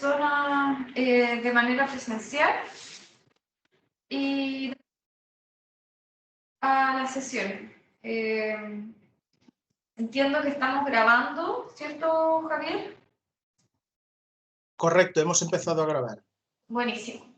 personas de manera presencial y a la sesión. Entiendo que estamos grabando, ¿cierto, Javier? Correcto, hemos empezado a grabar. Buenísimo.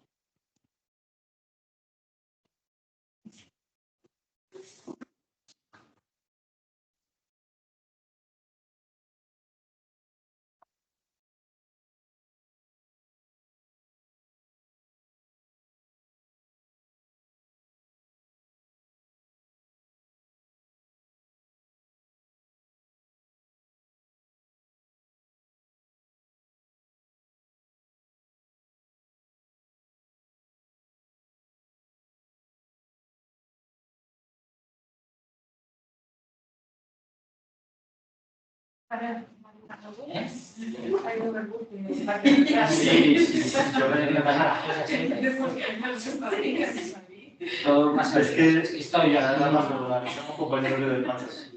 Es que estoy ya, nada más somos compañeros de clases.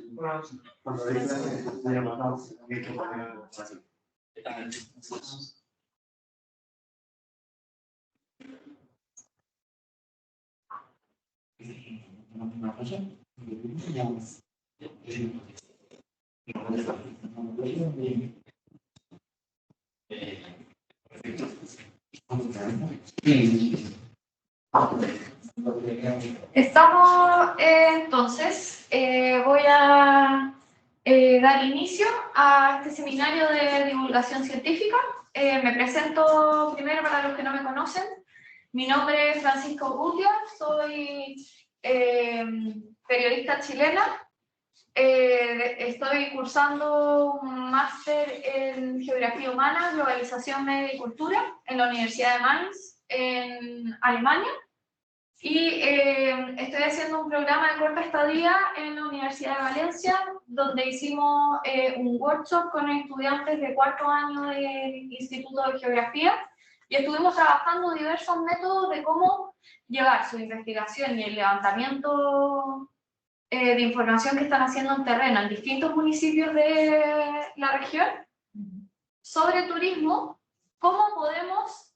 Cuando dicen me llaman, mi compañero de clases. Estamos, entonces, voy a dar inicio a este seminario de divulgación científica. Me presento primero para los que no me conocen. Mi nombre es Francisca Urrutia, soy periodista chilena. Estoy cursando un máster en Geografía Humana, Globalización, Media y Cultura en la Universidad de Mainz, en Alemania. Y estoy haciendo un programa de corta estadía en la Universidad de Valencia, donde hicimos un workshop con estudiantes de cuarto año del Instituto de Geografía y estuvimos trabajando diversos métodos de cómo llevar su investigación y el levantamiento de información que están haciendo en terreno en distintos municipios de la región sobre turismo, cómo podemos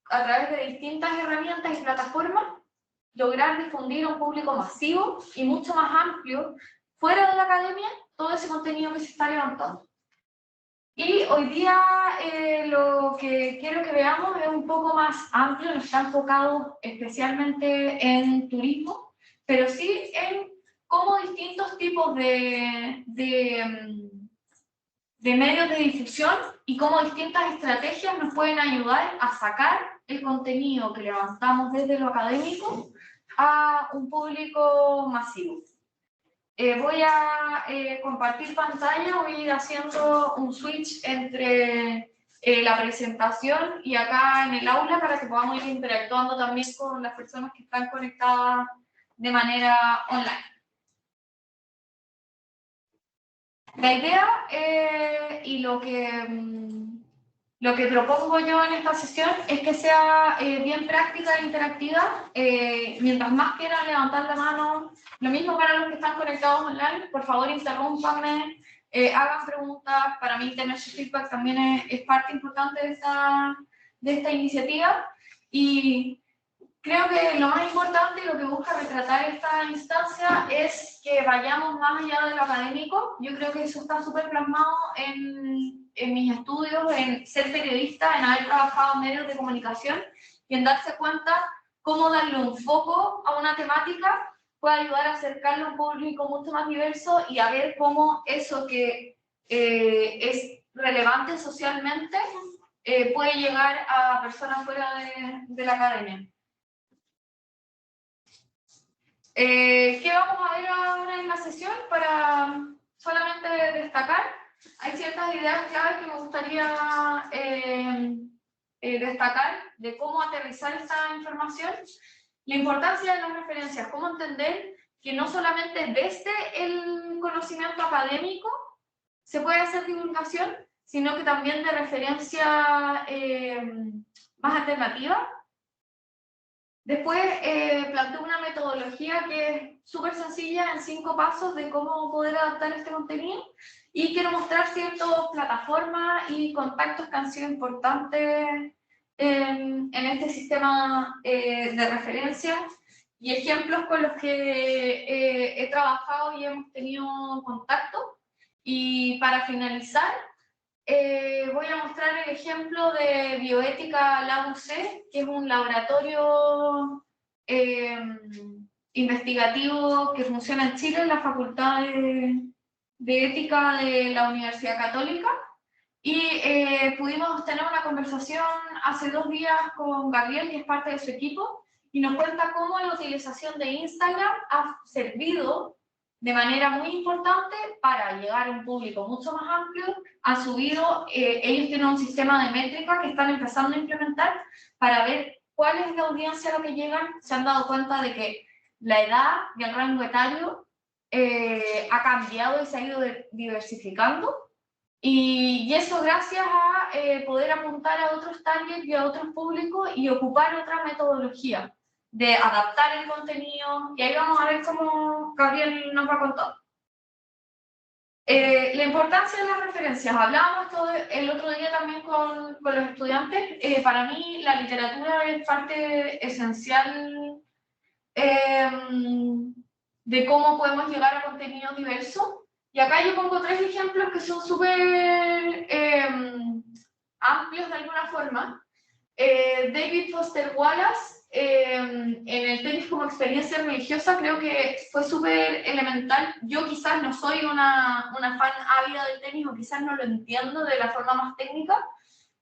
a través de distintas herramientas y plataformas, lograr difundir a un público masivo y mucho más amplio, fuera de la academia, todo ese contenido que se está levantando. Y hoy día lo que quiero que veamos es un poco más amplio, no está enfocado especialmente en turismo, pero sí en cómo distintos tipos de medios de difusión y cómo distintas estrategias nos pueden ayudar a sacar el contenido que levantamos desde lo académico a un público masivo. Voy a compartir pantalla, voy a ir haciendo un switch entre la presentación y acá en el aula para que podamos ir interactuando también con las personas que están conectadas de manera online. La idea y lo que propongo yo en esta sesión es que sea bien práctica e interactiva. Mientras más quieran levantar la mano, lo mismo para los que están conectados online, por favor interrúmpanme, hagan preguntas. Para mí tener su feedback también es parte importante de esta iniciativa. Y creo que lo más importante y lo que busca retratar esta instancia es que vayamos más allá de lo académico. Yo creo que eso está súper plasmado en mis estudios, en ser periodista, en haber trabajado en medios de comunicación y en darse cuenta cómo darle un foco a una temática puede ayudar a acercarlo a un público mucho más diverso y a ver cómo eso que es relevante socialmente puede llegar a personas fuera de la academia. ¿Qué vamos a ver ahora en la sesión? Para solamente destacar, hay ciertas ideas claves que me gustaría destacar de cómo aterrizar esta información. La importancia de las referencias, cómo entender que no solamente desde el conocimiento académico se puede hacer divulgación, sino que también de referencia más alternativa. Después planteé una metodología que es súper sencilla en 5 pasos de cómo poder adaptar este contenido y quiero mostrar ciertas plataformas y contactos que han sido importantes en este sistema de referencia y ejemplos con los que he trabajado y hemos tenido contacto. Y para finalizar, voy a mostrar el ejemplo de Bioética Lab UC, que es un laboratorio investigativo que funciona en Chile, en la Facultad de Ética de la Universidad Católica. Y pudimos tener una conversación hace 2 días con Gabriel, que es parte de su equipo, y nos cuenta cómo la utilización de Instagram ha servido de manera muy importante para llegar a un público mucho más amplio. Han subido, ellos tienen un sistema de métrica que están empezando a implementar para ver cuál es la audiencia a la que llegan. Se han dado cuenta de que la edad y el rango etario ha cambiado y se ha ido diversificando. Y eso gracias a poder apuntar a otros targets y a otros públicos y ocupar otra metodología de adaptar el contenido. Y ahí vamos a ver cómo Gabriel nos va a contar. La importancia de las referencias. Hablábamos el otro día también con los estudiantes. Para mí la literatura es parte esencial de cómo podemos llegar a contenidos diversos. Y acá yo pongo 3 ejemplos que son súper amplios de alguna forma. David Foster Wallace, en el tenis como experiencia religiosa, creo que fue súper elemental. Yo quizás no soy una fan ávida del tenis o quizás no lo entiendo de la forma más técnica,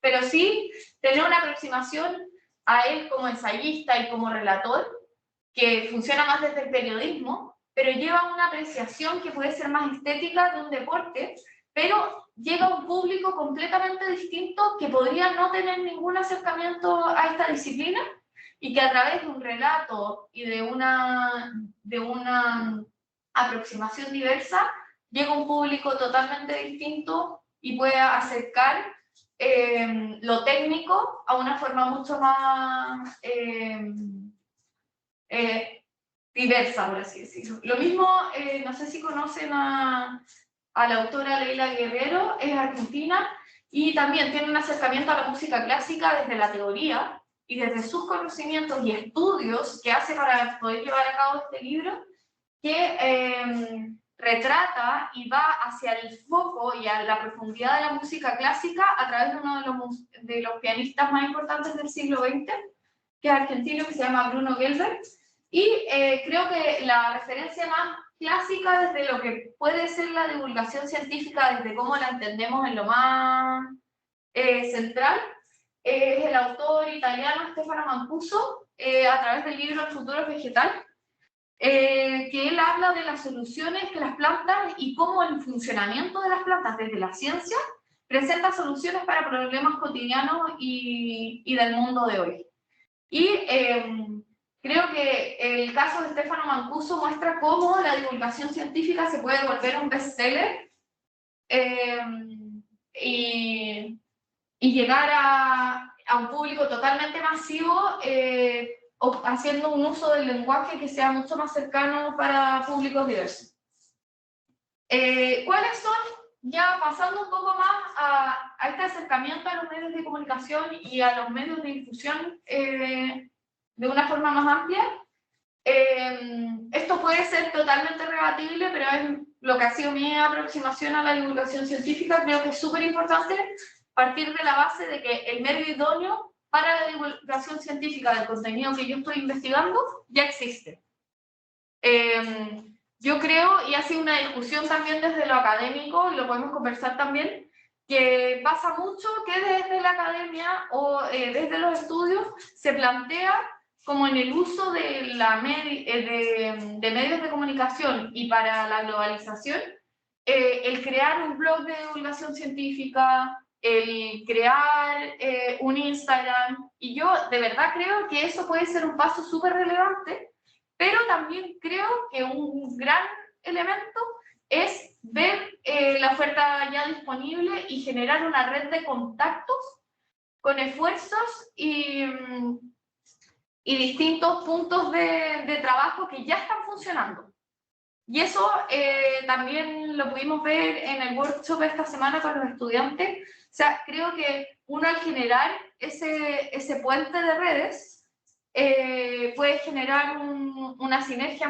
pero sí tener una aproximación a él como ensayista y como relator, que funciona más desde el periodismo, pero lleva una apreciación que puede ser más estética de un deporte, pero llega a un público completamente distinto que podría no tener ningún acercamiento a esta disciplina y que a través de un relato y de una aproximación diversa llega a un público totalmente distinto y puede acercar lo técnico a una forma mucho más diversa, por así decirlo. Lo mismo, no sé si conocen a la autora Leila Guerrero, es argentina, y también tiene un acercamiento a la música clásica desde la teoría y desde sus conocimientos y estudios que hace para poder llevar a cabo este libro, que retrata y va hacia el foco y a la profundidad de la música clásica a través de uno de los pianistas más importantes del siglo XX, que es argentino, que se llama Bruno Gelbert. Y creo que la referencia más clásica desde lo que puede ser la divulgación científica, desde cómo la entendemos en lo más central, es el autor italiano Stefano Mancuso, a través del libro El futuro vegetal, que él habla de las soluciones que las plantas y cómo el funcionamiento de las plantas desde la ciencia presenta soluciones para problemas cotidianos y del mundo de hoy. Y creo que el caso de Stefano Mancuso muestra cómo la divulgación científica se puede volver un bestseller y llegar a un público totalmente masivo, haciendo un uso del lenguaje que sea mucho más cercano para públicos diversos. ¿Cuáles son, ya pasando un poco más a este acercamiento a los medios de comunicación y a los medios de difusión de una forma más amplia? Esto puede ser totalmente rebatible, pero es lo que ha sido mi aproximación a la divulgación científica. Creo que es súper importante partir de la base de que el medio idóneo para la divulgación científica del contenido que yo estoy investigando ya existe. Yo creo, y ha sido una discusión también desde lo académico, y lo podemos conversar también, que pasa mucho que desde la academia o desde los estudios se plantea como en el uso de, de medios de comunicación y para la globalización, el crear un blog de divulgación científica, el crear un Instagram, y yo de verdad creo que eso puede ser un paso súper relevante, pero también creo que un gran elemento es ver la oferta ya disponible y generar una red de contactos con esfuerzos y y distintos puntos de trabajo que ya están funcionando. Y eso también lo pudimos ver en el workshop esta semana con los estudiantes. O sea, creo que uno al generar ese puente de redes puede generar una sinergia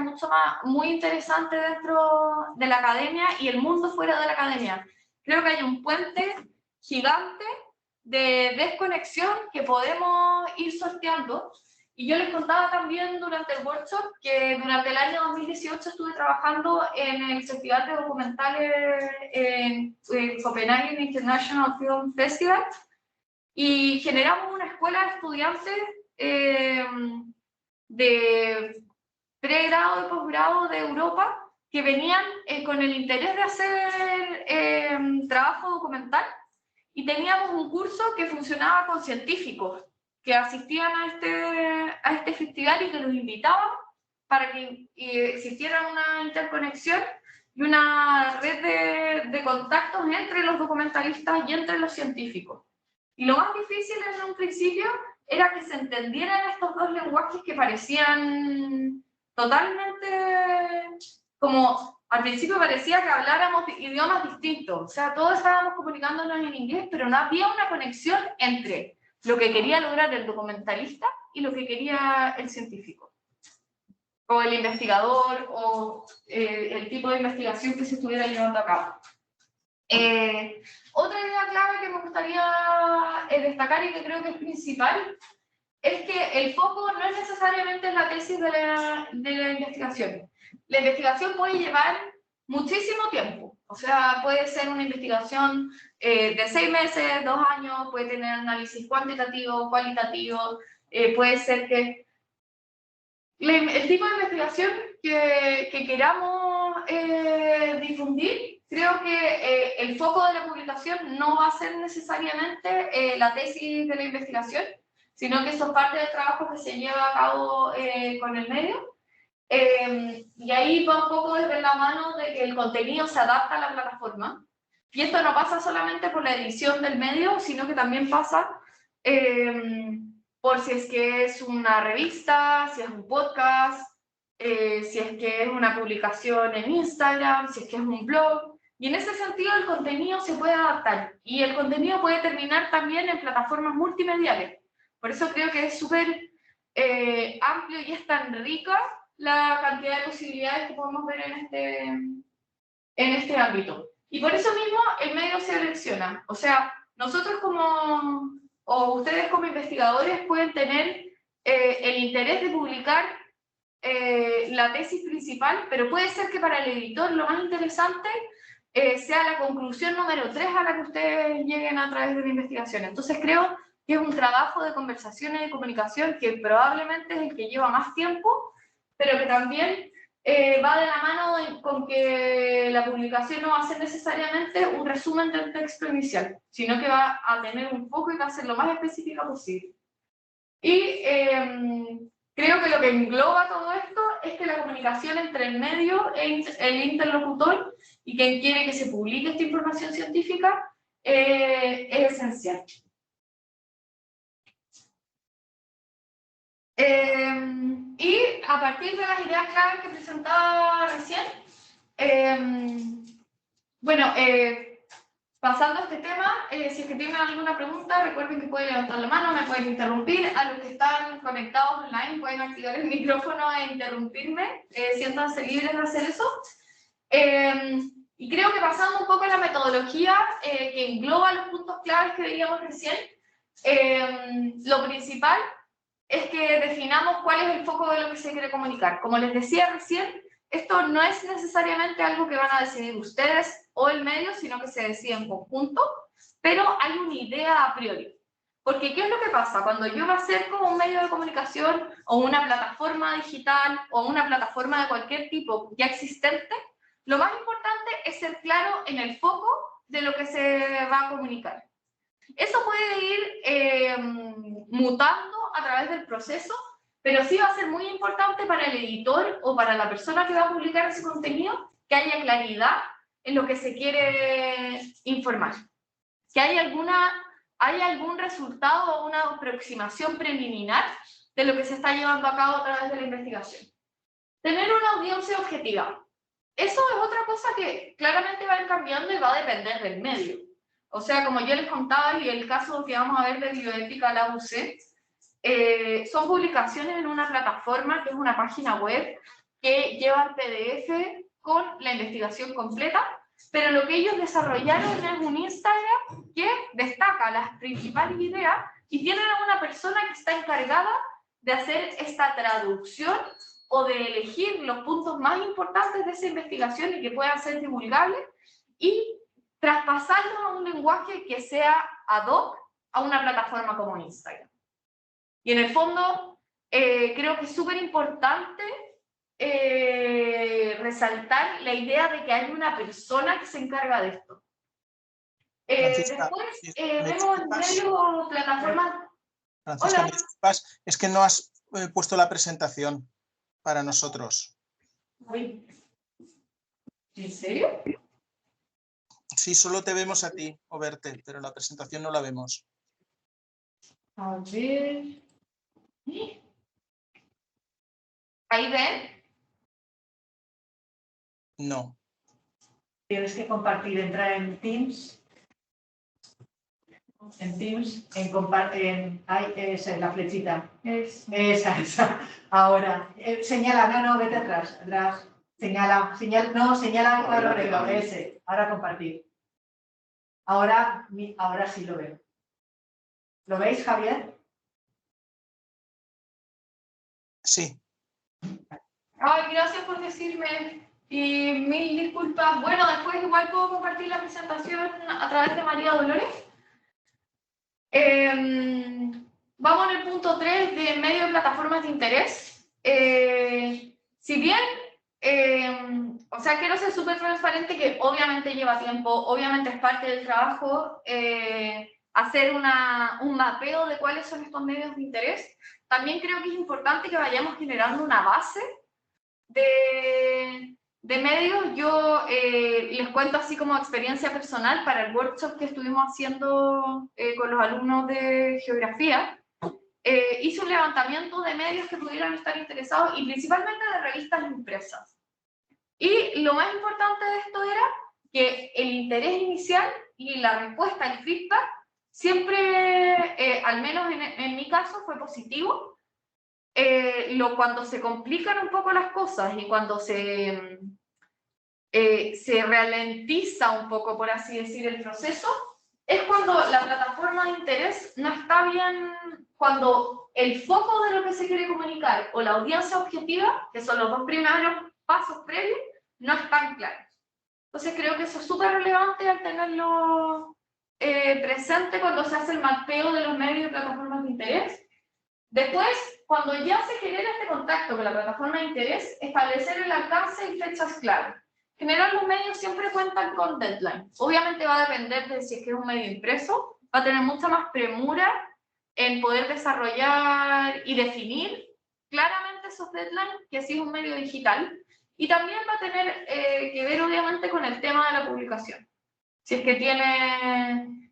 muy interesante dentro de la academia y el mundo fuera de la academia. Creo que hay un puente gigante de desconexión que podemos ir sorteando. Y yo les contaba también durante el workshop que durante el año 2018 estuve trabajando en el Festival de Documentales en Copenhagen International Film Festival y generamos una escuela de estudiantes de pregrado y posgrado de Europa que venían con el interés de hacer trabajo documental y teníamos un curso que funcionaba con científicos que asistían a este festival y que los invitaban para que existiera una interconexión y una red de contactos entre los documentalistas y entre los científicos. Y lo más difícil en un principio era que se entendieran estos dos lenguajes que parecían totalmente como al principio parecía que habláramos idiomas distintos, o sea, todos estábamos comunicándonos en inglés, pero no había una conexión entre lo que quería lograr el documentalista y lo que quería el científico, o el investigador, o el tipo de investigación que se estuviera llevando a cabo. Otra idea clave que me gustaría destacar y que creo que es principal es que el foco no es necesariamente en la tesis de la investigación. La investigación puede llevar muchísimo tiempo, o sea, puede ser una investigación de 6 meses, 2 años, puede tener análisis cuantitativo, cualitativo, puede ser que el tipo de investigación que queramos difundir, creo que el foco de la publicación no va a ser necesariamente la tesis de la investigación, sino que eso es parte del trabajo que se lleva a cabo con el medio. Y ahí va un poco desde la mano de que el contenido se adapta a la plataforma. Y esto no pasa solamente por la edición del medio, sino que también pasa por si es que es una revista, si es un podcast, si es que es una publicación en Instagram, si es que es un blog. Y en ese sentido el contenido se puede adaptar. Y el contenido puede terminar también en plataformas multimediales. Por eso creo que es súper amplio y es tan rica la cantidad de posibilidades que podemos ver en este ámbito. Y por eso mismo el medio se elecciona. O sea, nosotros o ustedes como investigadores pueden tener el interés de publicar la tesis principal, pero puede ser que para el editor lo más interesante sea la conclusión número 3 a la que ustedes lleguen a través de la investigación. Entonces creo que es un trabajo de conversación y de comunicación que probablemente es el que lleva más tiempo, pero que también va de la mano con que la publicación no va a ser necesariamente un resumen del texto inicial, sino que va a tener un foco y va a ser lo más específica posible. Y creo que lo que engloba todo esto es que la comunicación entre el medio e el interlocutor y quien quiere que se publique esta información científica es esencial. Y a partir de las ideas claves que presentaba recién, bueno, pasando a este tema, si es que tienen alguna pregunta, recuerden que pueden levantar la mano, me pueden interrumpir. A los que están conectados online pueden activar el micrófono e interrumpirme. Siéntanse libres de hacer eso. Y creo que pasando un poco a la metodología que engloba los puntos claves que veíamos recién, lo principal es que definamos cuál es el foco de lo que se quiere comunicar. Como les decía recién, esto no es necesariamente algo que van a decidir ustedes o el medio, sino que se decide en conjunto, pero hay una idea a priori. Porque ¿qué es lo que pasa? Cuando yo me acerco a un medio de comunicación o una plataforma digital o una plataforma de cualquier tipo ya existente, lo más importante es ser claro en el foco de lo que se va a comunicar. Eso puede ir mutando a través del proceso, pero sí va a ser muy importante para el editor o para la persona que va a publicar ese contenido que haya claridad en lo que se quiere informar. Que haya algún resultado o una aproximación preliminar de lo que se está llevando a cabo a través de la investigación. Tener una audiencia objetiva. Eso es otra cosa que claramente va a ir cambiando y va a depender del medio. O sea, como yo les contaba, y el caso que vamos a ver de Bioética la UC, son publicaciones en una plataforma que es una página web que lleva el PDF con la investigación completa, pero lo que ellos desarrollaron es un Instagram que destaca las principales ideas y tienen a una persona que está encargada de hacer esta traducción o de elegir los puntos más importantes de esa investigación y que puedan ser divulgables y traspasarlos a un lenguaje que sea ad hoc a una plataforma como Instagram. Y en el fondo, creo que es súper importante resaltar la idea de que hay una persona que se encarga de esto. Después vemos en medio plataformas... Francisca, me disculpas, es que no has puesto la presentación para nosotros. Uy. ¿En serio? Sí, solo te vemos a ti o verte, pero la presentación no la vemos. A ver... ¿Ahí ven? No. Tienes que compartir, entrar en Teams. En Teams, esa es la flechita. Esa. Ahora, señala, no, vete atrás. Señala cuadro negro, ese. Ahora compartir. Ahora sí lo veo. ¿Lo veis, Javier? Sí. Ay, gracias por decirme. Y mil disculpas. Bueno, después igual puedo compartir la presentación a través de María Dolores. Vamos en el punto 3 de medio de plataformas de interés. Si bien, o sea, quiero ser súper transparente que obviamente lleva tiempo, obviamente es parte del trabajo hacer un mapeo de cuáles son estos medios de interés. También creo que es importante que vayamos generando una base de medios. Yo les cuento así como experiencia personal para el workshop que estuvimos haciendo con los alumnos de geografía. Hice un levantamiento de medios que pudieran estar interesados y principalmente de revistas impresas. Y lo más importante de esto era que el interés inicial y la respuesta, el feedback, siempre, al menos en mi caso, fue positivo. Cuando se complican un poco las cosas y cuando se ralentiza un poco, por así decir, el proceso, es cuando la plataforma de interés no está bien, cuando el foco de lo que se quiere comunicar o la audiencia objetiva, que son los dos primeros pasos previos, no están claros. Entonces creo que eso es súper relevante al tenerlo presente cuando se hace el mapeo de los medios y plataformas de interés. Después, cuando ya se genera este contacto con la plataforma de interés, establecer el alcance y fechas clave. En general, los medios siempre cuentan con deadline. Obviamente va a depender de si es que es un medio impreso, va a tener mucha más premura en poder desarrollar y definir claramente esos deadlines que si es un medio digital. Y también va a tener que ver, obviamente, con el tema de la publicación. Si es que tiene...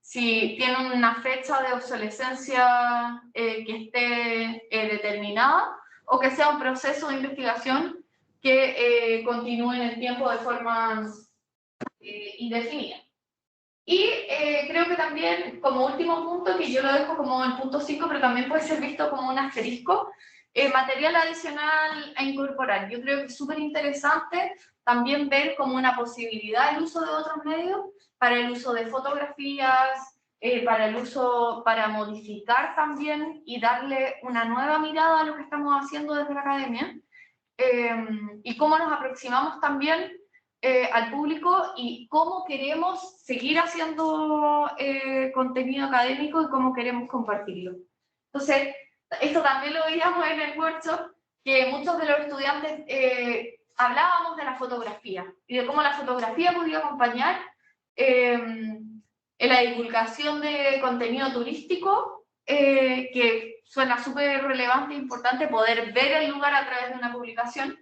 si tiene una fecha de obsolescencia que esté determinada o que sea un proceso de investigación que continúe en el tiempo de forma indefinida. Y creo que también, como último punto, que yo lo dejo como el punto 5, pero también puede ser visto como un asterisco, material adicional a incorporar. Yo creo que es súper interesante también ver como una posibilidad el uso de otros medios para el uso de fotografías, para modificar también y darle una nueva mirada a lo que estamos haciendo desde la academia, y cómo nos aproximamos también al público y cómo queremos seguir haciendo contenido académico y cómo queremos compartirlo. Entonces, esto también lo veíamos en el workshop, que muchos de los estudiantes hablábamos de la fotografía y de cómo la fotografía podía acompañar en la divulgación de contenido turístico, que suena súper relevante e importante poder ver el lugar a través de una publicación,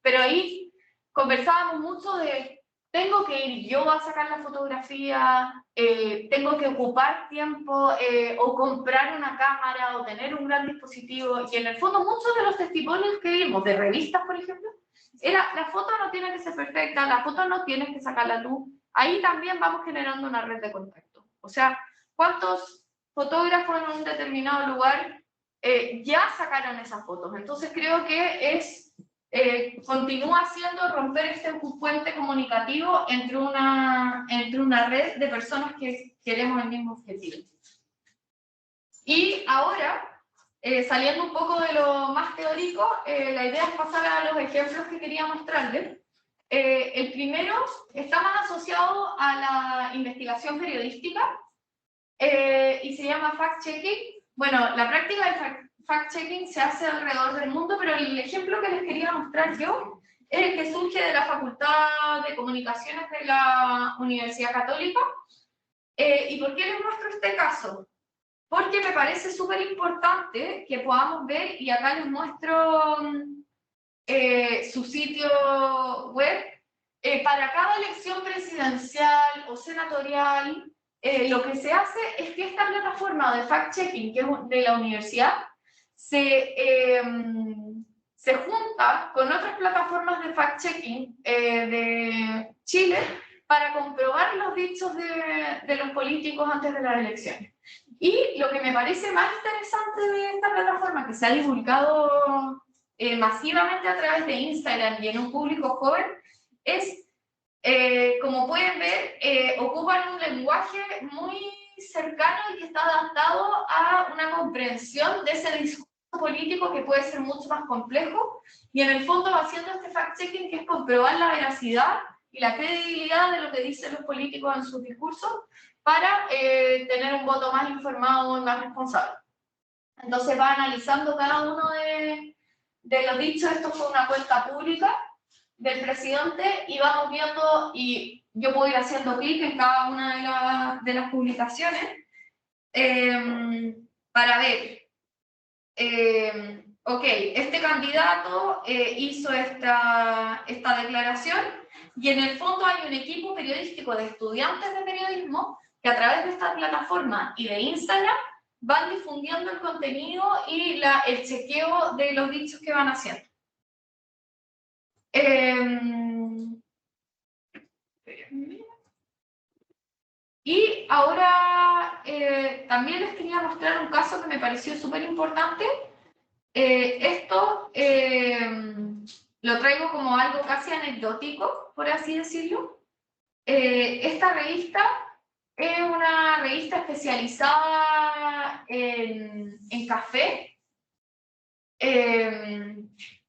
pero ahí conversábamos mucho de tengo que ir yo a sacar la fotografía, tengo que ocupar tiempo o comprar una cámara o tener un gran dispositivo. Y en el fondo muchos de los testimonios que vimos de revistas, por ejemplo, era la foto no tiene que ser perfecta, la foto no tienes que sacarla tú. Ahí también vamos generando una red de contacto. O sea, ¿cuántos fotógrafos en un determinado lugar ya sacaron esas fotos? Entonces creo que es... continúa siendo romper este puente comunicativo entre una red de personas que queremos el mismo objetivo. Y ahora, saliendo un poco de lo más teórico, la idea es pasar a los ejemplos que quería mostrarles. El primero está más asociado a la investigación periodística y se llama fact-checking. Bueno, la práctica de fact-checking se hace alrededor del mundo, pero el ejemplo que les quería mostrar yo es el que surge de la Facultad de Comunicaciones de la Universidad Católica. ¿Y por qué les muestro este caso? Porque me parece súper importante que podamos ver, y acá les muestro su sitio web, para cada elección presidencial o senatorial, lo que se hace es que esta plataforma de fact-checking, que es de la universidad, se junta con otras plataformas de fact-checking de Chile para comprobar los dichos de los políticos antes de las elecciones. Y lo que me parece más interesante de esta plataforma, que se ha divulgado masivamente a través de Instagram y en un público joven, es, como pueden ver, ocupan un lenguaje muy cercano y que está adaptado a una comprensión de ese discurso político que puede ser mucho más complejo, y en el fondo va haciendo este fact-checking, que es comprobar la veracidad y la credibilidad de lo que dicen los políticos en sus discursos para tener un voto más informado y más responsable. Entonces va analizando cada uno de los dichos. Esto fue una cuenta pública del presidente y vamos viendo, y yo puedo ir haciendo clic en cada una de las publicaciones para ver, ok, este candidato hizo esta declaración, y en el fondo hay un equipo periodístico de estudiantes de periodismo que a través de esta plataforma y de Instagram van difundiendo el contenido y el chequeo de los dichos que van haciendo. Y ahora también les quería mostrar un caso que me pareció súper importante. Esto lo traigo como algo casi anecdótico, por así decirlo. Esta revista es una revista especializada en café.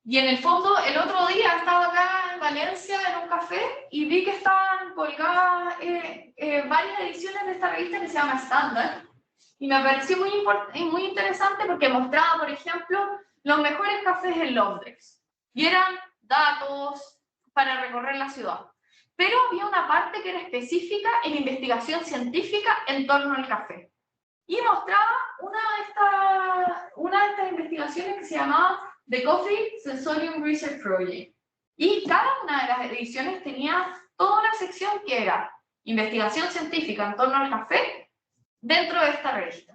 Y en el fondo, el otro día estaba acá en Valencia en un café y vi que estaban colgadas varias ediciones de esta revista que se llama Standard. Y me pareció muy interesante porque mostraba, por ejemplo, los mejores cafés en Londres. Y eran datos para recorrer la ciudad. Pero había una parte que era específica en investigación científica en torno al café. Y mostraba una de estas investigaciones que se llamaba The Coffee Sensorium Research Project. Y cada una de las ediciones tenía toda una sección que era investigación científica en torno al café dentro de esta revista.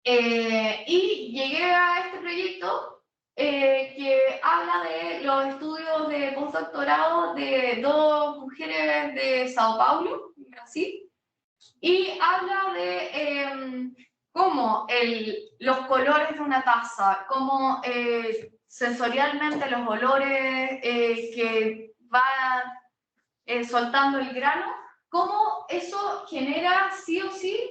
Y llegué a este proyecto que habla de los estudios de postdoctorado de dos mujeres de Sao Paulo, Brasil, y habla de cómo los colores de una taza, cómo sensorialmente los olores que van soltando el grano, cómo eso genera sí o sí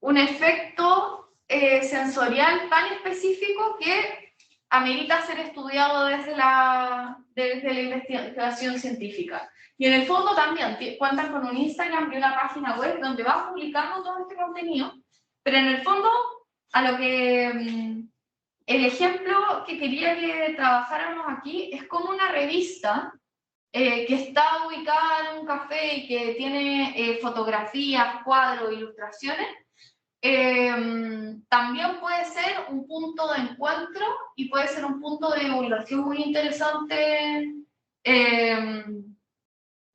un efecto sensorial tan específico que amerita ser estudiado desde la investigación científica. Y en el fondo también cuentan con un Instagram y una página web donde van publicando todo este contenido, pero en el fondo a lo que el ejemplo que quería que trabajáramos aquí es como una revista que está ubicada en un café y que tiene fotografías, cuadros, ilustraciones, También puede ser un punto de encuentro y puede ser un punto de divulgación muy interesante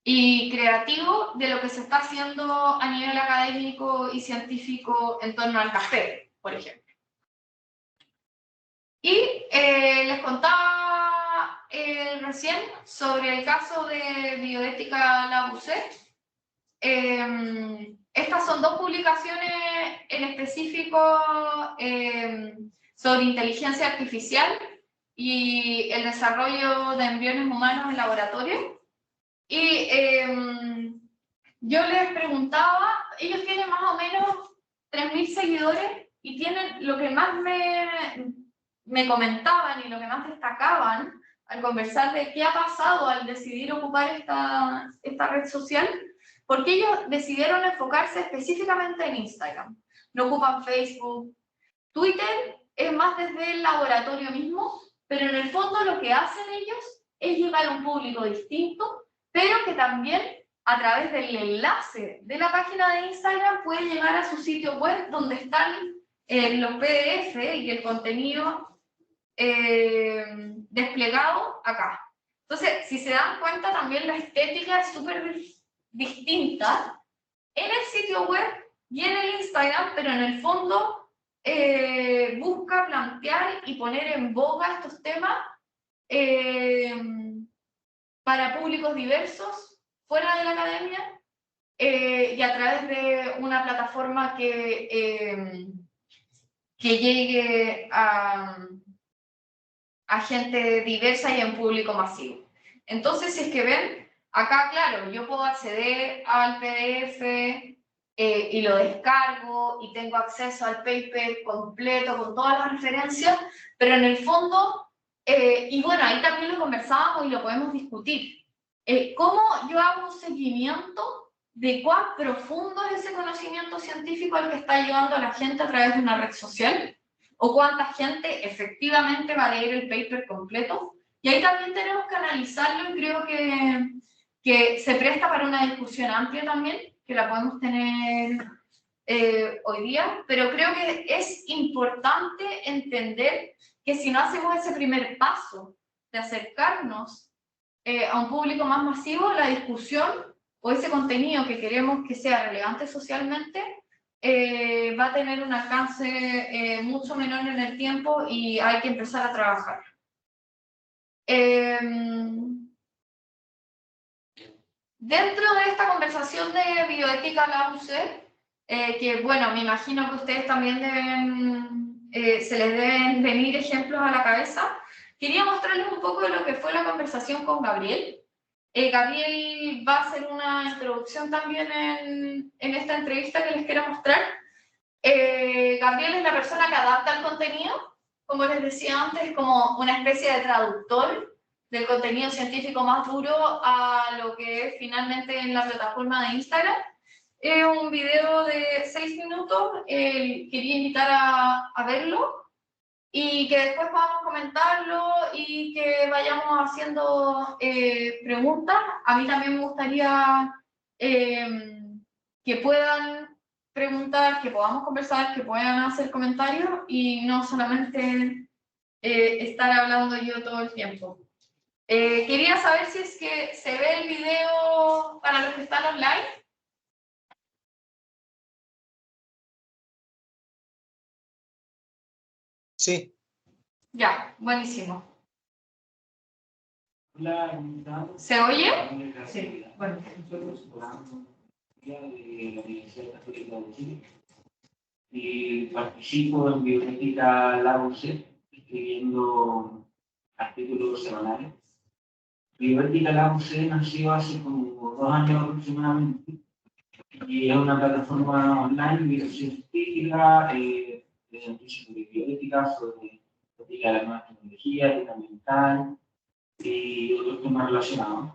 y creativo de lo que se está haciendo a nivel académico y científico en torno al café, por ejemplo. Y les contaba recién sobre el caso de Bioética Labucet. Estas son dos publicaciones en específico sobre inteligencia artificial y el desarrollo de embriones humanos en laboratorio. Y yo les preguntaba, ellos tienen más o menos 3.000 seguidores y tienen lo que más me comentaban y lo que más destacaban al conversar de qué ha pasado al decidir ocupar esta red social, porque ellos decidieron enfocarse específicamente en Instagram. No ocupan Facebook. Twitter es más desde el laboratorio mismo, pero en el fondo lo que hacen ellos es llegar a un público distinto, pero que también a través del enlace de la página de Instagram puede llegar a su sitio web donde están los PDF y el contenido desplegado acá. Entonces, si se dan cuenta, también la estética es súper distinta en el sitio web y en el Instagram, pero en el fondo busca plantear y poner en boga estos temas para públicos diversos fuera de la academia y a través de una plataforma que llegue a gente diversa y en público masivo. Entonces, si es que ven, acá, claro, yo puedo acceder al PDF y lo descargo y tengo acceso al paper completo con todas las referencias, pero en el fondo, y bueno, ahí también lo conversábamos y lo podemos discutir. ¿Cómo yo hago un seguimiento de cuán profundo es ese conocimiento científico al que está llegando a la gente a través de una red social? ¿O cuánta gente efectivamente va a leer el paper completo? Y ahí también tenemos que analizarlo y creo que se presta para una discusión amplia también, que la podemos tener hoy día, pero creo que es importante entender que si no hacemos ese primer paso de acercarnos a un público más masivo, la discusión o ese contenido que queremos que sea relevante socialmente va a tener un alcance mucho menor en el tiempo y hay que empezar a trabajar. Dentro de esta conversación de bioética Labucet, que bueno, me imagino que ustedes también se les deben venir ejemplos a la cabeza, quería mostrarles un poco de lo que fue la conversación con Gabriel. Gabriel va a hacer una introducción también en esta entrevista que les quiero mostrar. Gabriel es la persona que adapta el contenido, como les decía antes, como una especie de traductor del contenido científico más duro a lo que es finalmente en la plataforma de Instagram. Es un video de 6 minutos, quería invitar a verlo y que después podamos comentarlo y que vayamos haciendo preguntas. A mí también me gustaría que puedan preguntar, que podamos conversar, que puedan hacer comentarios y no solamente estar hablando yo todo el tiempo. Quería saber si es que se ve el video para los que están online. Sí. Ya, buenísimo. Hola, ¿Se oye? Sí, bueno. De la Universidad Católica de Chile y participo en Bioética Labucet escribiendo artículos semanales. Bioética Labucet nació hace como 2 años aproximadamente y es una plataforma online de divulgación científica, de noticias sobre bioética, sobre ética de las nuevas tecnologías, ética ambiental y otros temas relacionados.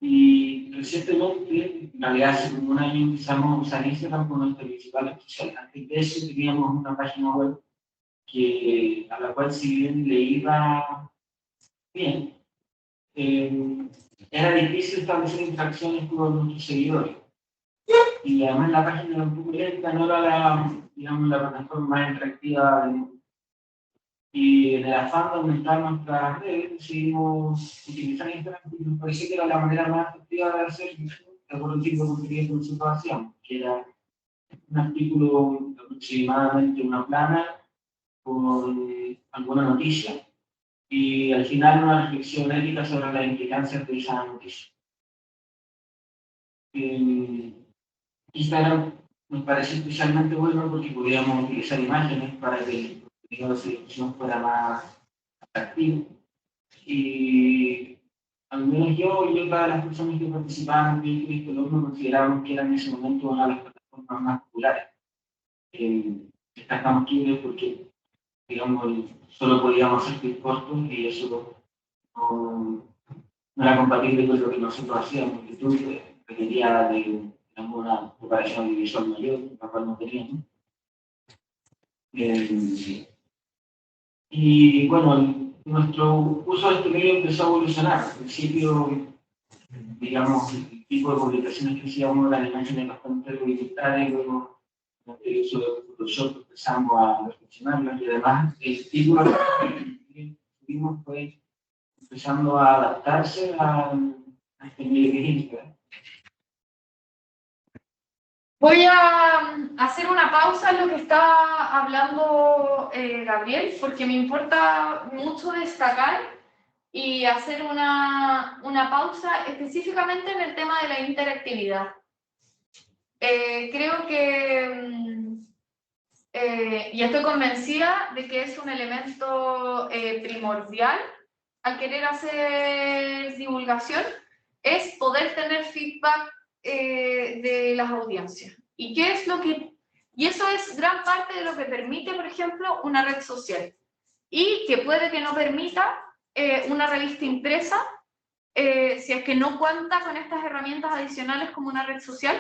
Y recientemente, en realidad hace como 1 año, empezamos a usar Instagram como nuestra principal red social. Antes de eso teníamos una página web a la cual, si bien le iba bien, era difícil establecer interacciones con nuestros seguidores. Y además la página era un poco lenta, no era la, digamos, la plataforma más interactiva. Y en el afán de aumentar nuestras redes, decidimos utilizar Instagram porque nos parecía que era la manera más efectiva de hacer por un tipo de contenido que nosotros hacíamos, que era un artículo aproximadamente una plana con alguna noticia y al final una reflexión ética sobre las implicancias de esa noticia. Instagram nos parece especialmente bueno porque podíamos utilizar imágenes para que el contenido de selección fuera más atractivo. Y al menos yo y otras de las personas que participaban en este columno considerábamos que era en ese momento una de las plataformas más populares. Destacamos Twitter porque, digamos, solo podíamos hacer tweets cortos y eso no era compatible con lo que nosotros hacíamos. Twitter requería de una preparación audiovisual mayor, la cual no teníamos. Y bueno, nuestro uso de este medio empezó a evolucionar. Al principio, digamos, el tipo de publicaciones que hacíamos eran imágenes bastante rudimentarias, luego el uso de Photoshop empezamos a reflexionarlas y además el título que tuvimos fue empezando a adaptarse a este medio que es Instagram. Voy a hacer una pausa en lo que está hablando Gabriel, porque me importa mucho destacar y hacer una pausa específicamente en el tema de la interactividad. Creo que, y estoy convencida de que es un elemento primordial al querer hacer divulgación, es poder tener feedback de las audiencias. ¿Y qué es lo que...? Y eso es gran parte de lo que permite, por ejemplo, una red social. Y que puede que no permita una revista impresa, si es que no cuenta con estas herramientas adicionales como una red social,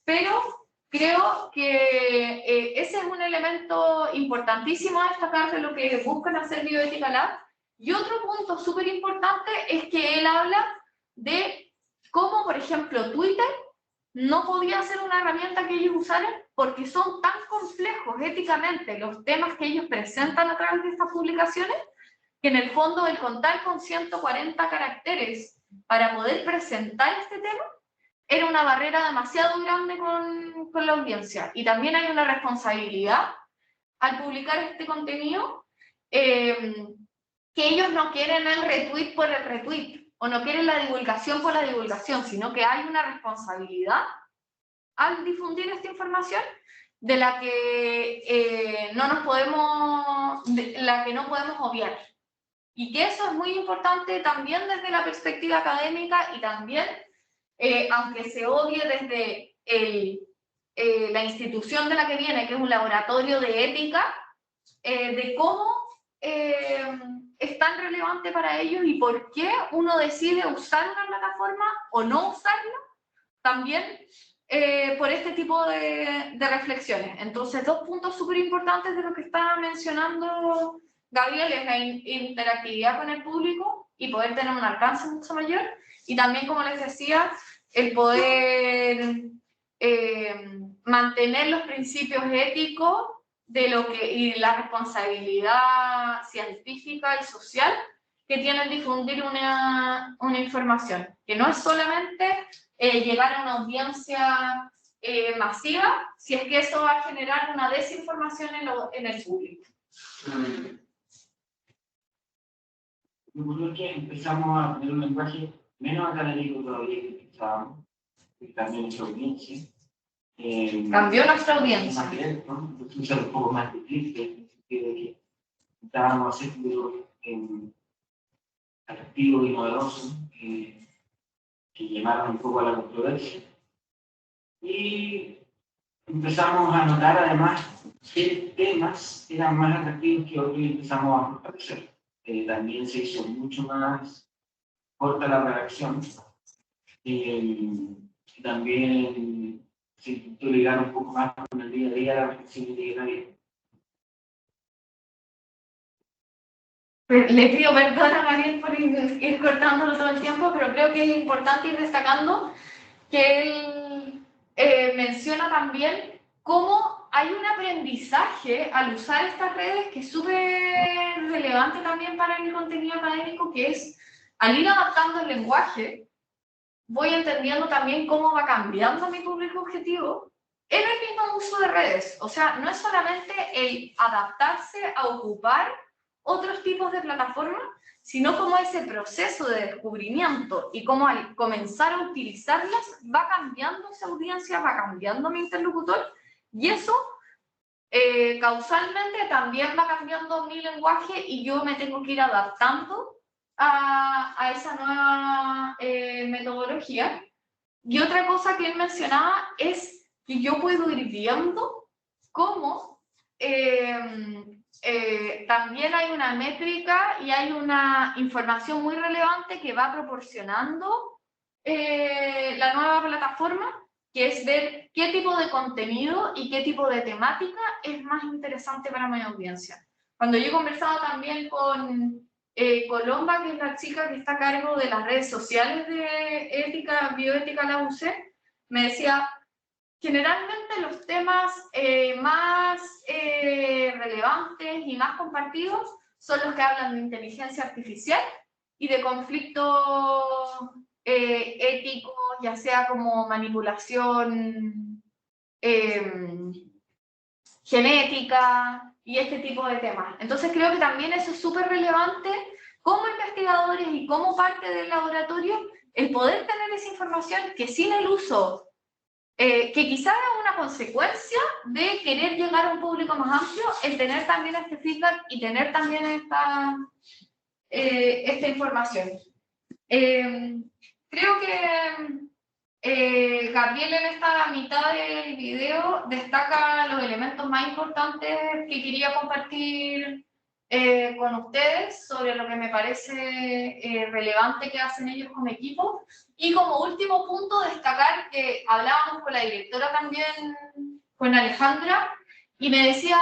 pero creo que ese es un elemento importantísimo a destacar de lo que buscan hacer Bioética Lab. Y otro punto súper importante es que él habla de cómo, por ejemplo, Twitter no podía ser una herramienta que ellos usaran porque son tan complejos éticamente los temas que ellos presentan a través de estas publicaciones, que en el fondo el contar con 140 caracteres para poder presentar este tema era una barrera demasiado grande con la audiencia. Y también hay una responsabilidad al publicar este contenido, que ellos no quieren el retweet por el retweet, o no quieren la divulgación por la divulgación, sino que hay una responsabilidad al difundir esta información de la que no podemos obviar. Y que eso es muy importante también desde la perspectiva académica y también, aunque se odie desde la institución de la que viene, que es un laboratorio de ética, de cómo es tan relevante para ellos y por qué uno decide usar una plataforma o no usarla, también por este tipo de reflexiones. Entonces, dos puntos súper importantes de lo que estaba mencionando Gabriel es la interactividad con el público y poder tener un alcance mucho mayor, y también, como les decía, el poder mantener los principios éticos de lo que, y la responsabilidad científica y social que tiene el difundir una información, que no es solamente llegar a una audiencia masiva, si es que eso va a generar una desinformación en el público. Lo ocurrió que empezamos a tener un lenguaje menos académico todavía que pensábamos, y también nuestra audiencia. Cambió nuestra audiencia. Más directo, ¿no? Usar un poco más de clic, en el sentido de que estábamos haciendo atractivos y novedosos, que llamaron un poco a la controversia. Y empezamos a notar además qué temas eran más atractivos que otros y empezamos a fortalecer. También se hizo mucho más corta la redacción. También se intentó ligar un poco más con el día a día la reflexión literaria. Le pido perdón a Gabriel por ir cortándolo todo el tiempo, pero creo que es importante ir destacando que él menciona también cómo hay un aprendizaje al usar estas redes que es súper relevante también para el contenido académico, que es al ir adaptando el lenguaje, voy entendiendo también cómo va cambiando mi público objetivo en el mismo uso de redes. O sea, no es solamente el adaptarse a ocupar otros tipos de plataformas, sino como ese proceso de descubrimiento y cómo al comenzar a utilizarlas va cambiando esa audiencia, va cambiando mi interlocutor, y eso causalmente también va cambiando mi lenguaje y yo me tengo que ir adaptando a esa nueva metodología. Y otra cosa que él mencionaba es que yo puedo ir viendo cómo también hay una métrica y hay una información muy relevante que va proporcionando la nueva plataforma, que es ver qué tipo de contenido y qué tipo de temática es más interesante para mi audiencia. Cuando yo he conversado también con Colomba, que es la chica que está a cargo de las redes sociales de ética, bioética en la UC, me decía, generalmente los temas más relevantes y más compartidos son los que hablan de inteligencia artificial y de conflictos éticos, ya sea como manipulación genética y este tipo de temas. Entonces creo que también eso es súper relevante como investigadores y como parte del laboratorio, el poder tener esa información que sin el uso, que quizás es una consecuencia de querer llegar a un público más amplio, el tener también este feedback y tener también esta información. Creo que Gabriel en esta mitad del video destaca los elementos más importantes que quería compartir con ustedes sobre lo que me parece relevante que hacen ellos como equipo. Y como último punto, destacar que hablábamos con la directora también, con Alejandra, y me decía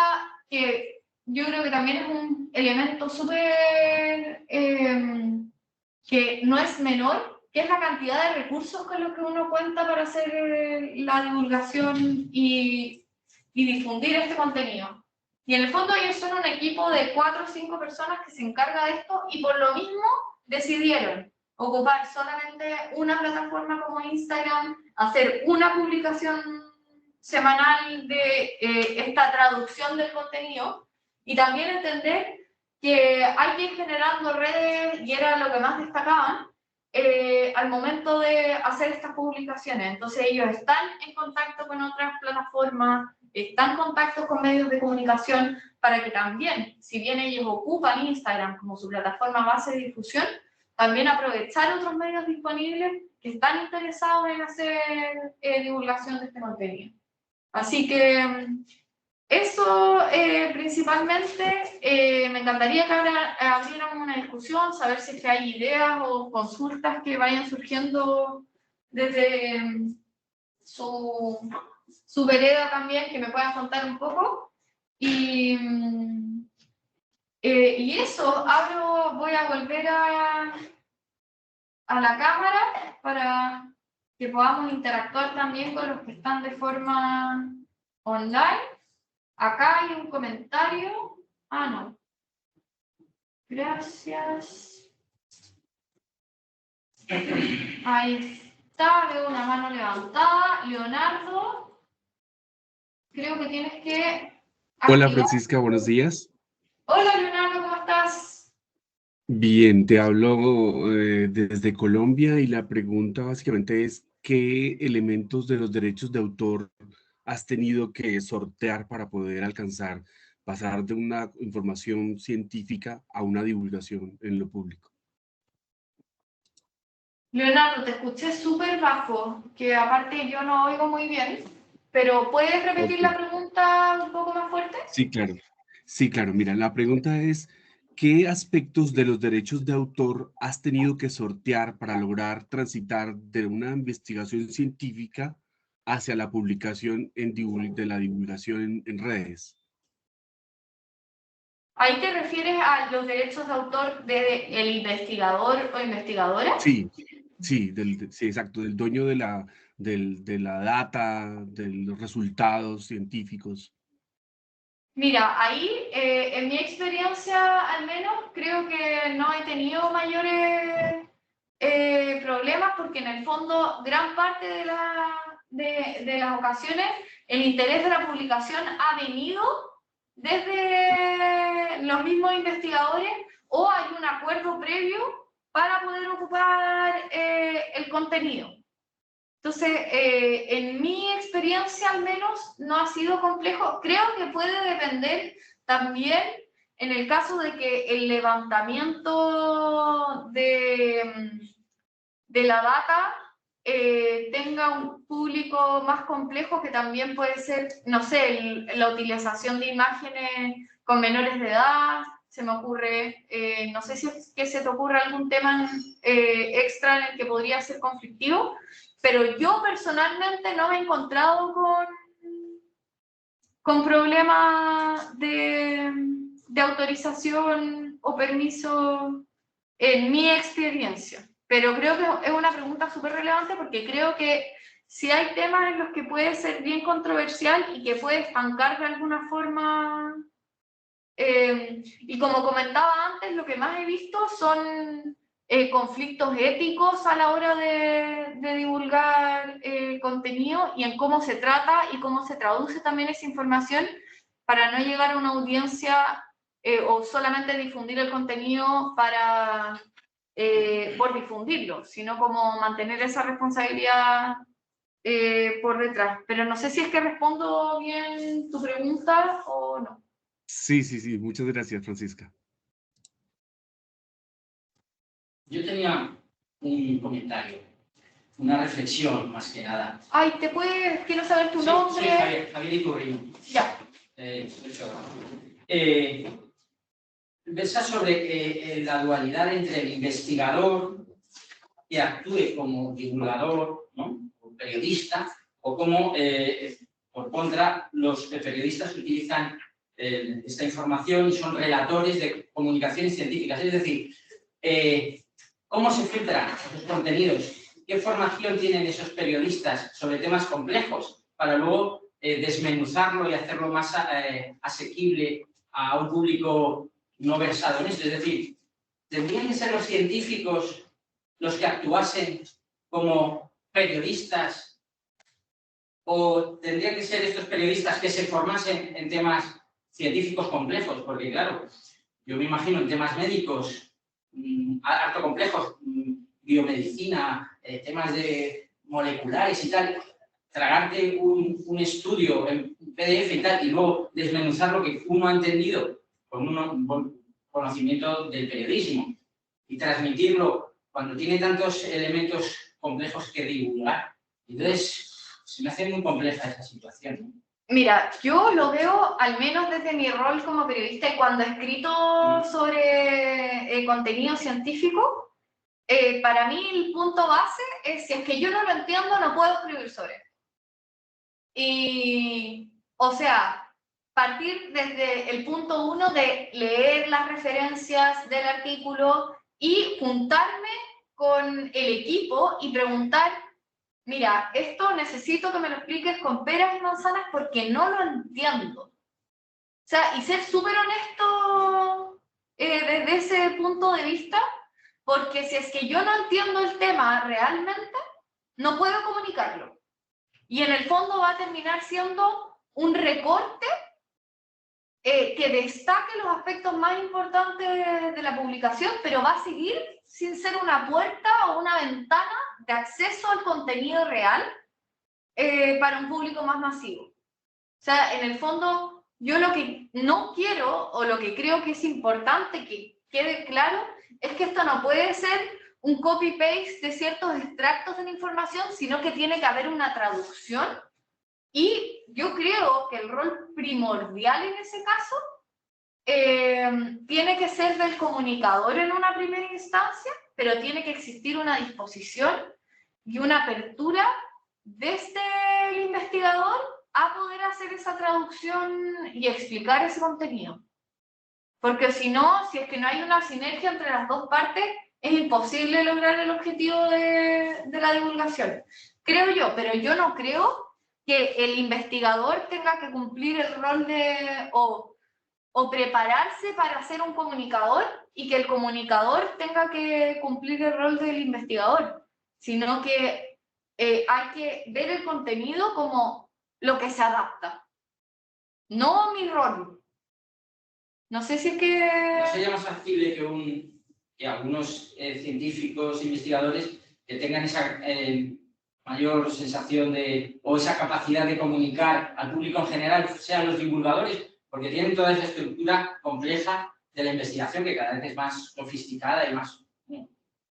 que yo creo que también es un elemento súper que no es menor, que es la cantidad de recursos con los que uno cuenta para hacer la divulgación y difundir este contenido. Y en el fondo ellos son un equipo de 4 o 5 personas que se encarga de esto y por lo mismo decidieron ocupar solamente una plataforma como Instagram, hacer una publicación semanal de esta traducción del contenido y también entender que hay que ir generando redes, y era lo que más destacaban, al momento de hacer estas publicaciones. Entonces ellos están en contacto con otras plataformas, están en contacto con medios de comunicación, para que también, si bien ellos ocupan Instagram como su plataforma base de difusión, también aprovechar otros medios disponibles que están interesados en hacer divulgación de este contenido. Así que eso principalmente, me encantaría que ahora abriéramos una discusión, saber si es que hay ideas o consultas que vayan surgiendo desde su vereda también, que me puedan contar un poco. Y eso, voy a volver a la cámara para que podamos interactuar también con los que están de forma online. Acá hay un comentario. Ah, no. Gracias. Ahí está, veo una mano levantada. Leonardo, creo que tienes que... Hola Francisca, buenos días. Hola Leonardo, ¿cómo estás? Bien, te hablo desde Colombia y la pregunta básicamente es ¿qué elementos de los derechos de autor has tenido que sortear para poder pasar de una información científica a una divulgación en lo público? Leonardo, te escuché súper bajo, que aparte yo no oigo muy bien, pero ¿puedes repetir la pregunta un poco más fuerte? Sí, claro. Sí, claro. Mira, la pregunta es, ¿qué aspectos de los derechos de autor has tenido que sortear para lograr transitar de una investigación científica hacia la publicación de la divulgación en redes? ¿Ahí te refieres a los derechos de autor del investigador o investigadora? Sí, Sí, sí, exacto, del dueño de la data, de los resultados científicos. Mira, ahí, en mi experiencia al menos, creo que no he tenido mayores problemas porque en el fondo gran parte de las ocasiones el interés de la publicación ha venido desde los mismos investigadores o hay un acuerdo previo para poder ocupar el contenido. Entonces, en mi experiencia al menos no ha sido complejo. Creo que puede depender también en el caso de que el levantamiento de la data tenga un público más complejo que también puede ser, no sé, la utilización de imágenes con menores de edad, se me ocurre, no sé si es que se te ocurre algún tema extra en el que podría ser conflictivo, pero yo personalmente no me he encontrado con problemas de autorización o permiso en mi experiencia. Pero creo que es una pregunta súper relevante porque creo que si hay temas en los que puede ser bien controversial y que puede estancar de alguna forma, y como comentaba antes, lo que más he visto son conflictos éticos a la hora de divulgar contenido y en cómo se trata y cómo se traduce también esa información para no llegar a una audiencia o solamente difundir el contenido para... por difundirlo, sino como mantener esa responsabilidad por detrás. Pero no sé si es que respondo bien tu pregunta o no. Sí, sí, sí, muchas gracias, Francisca. Yo tenía un comentario, una reflexión más que nada. Ay, quiero saber tu nombre. Sí, Javier Iturrino. Ya. Versa sobre la dualidad entre el investigador que actúe como divulgador, ¿no?, o periodista, o como, por contra, los periodistas que utilizan esta información y son relatores de comunicaciones científicas. Es decir, ¿cómo se filtran esos contenidos? ¿Qué formación tienen esos periodistas sobre temas complejos para luego desmenuzarlo y hacerlo más asequible a un público no versado en esto? Es decir, ¿tendrían que ser los científicos los que actuasen como periodistas o tendrían que ser estos periodistas que se formasen en temas científicos complejos? Porque claro, yo me imagino en temas médicos harto complejos, biomedicina, temas de moleculares y tal, tragarte un estudio en PDF y tal y luego desmenuzar lo que uno ha entendido con un conocimiento del periodismo y transmitirlo cuando tiene tantos elementos complejos que divulgar. Entonces, se me hace muy compleja esa situación, ¿no? Mira, yo lo veo, al menos desde mi rol como periodista y cuando he escrito sobre contenido científico, para mí el punto base es si es que yo no lo entiendo, no puedo escribir sobre él. Y, o sea, partir desde el punto 1 de leer las referencias del artículo y juntarme con el equipo y preguntar, mira, esto necesito que me lo expliques con peras y manzanas porque no lo entiendo. O sea, y ser súper honesto desde ese punto de vista, porque si es que yo no entiendo el tema realmente, no puedo comunicarlo. Y en el fondo va a terminar siendo un recorte que destaque los aspectos más importantes de la publicación, pero va a seguir sin ser una puerta o una ventana de acceso al contenido real para un público más masivo. O sea, en el fondo, yo lo que no quiero o lo que creo que es importante que quede claro es que esto no puede ser un copy-paste de ciertos extractos de la información, sino que tiene que haber una traducción. Y yo creo que el rol primordial en ese caso tiene que ser del comunicador en una primera instancia, pero tiene que existir una disposición y una apertura desde el investigador a poder hacer esa traducción y explicar ese contenido. Porque si no, si es que no hay una sinergia entre las dos partes, es imposible lograr el objetivo de la divulgación. Creo yo, pero yo no creo que el investigador tenga que cumplir el rol de, o prepararse para ser un comunicador y que el comunicador tenga que cumplir el rol del investigador, sino que hay que ver el contenido como lo que se adapta, no mi rol. No sé si es que... ¿No sería más factible que algunos científicos, investigadores, que tengan esa mayor sensación o esa capacidad de comunicar al público en general, sean los divulgadores, porque tienen toda esa estructura compleja de la investigación que cada vez es más sofisticada y más...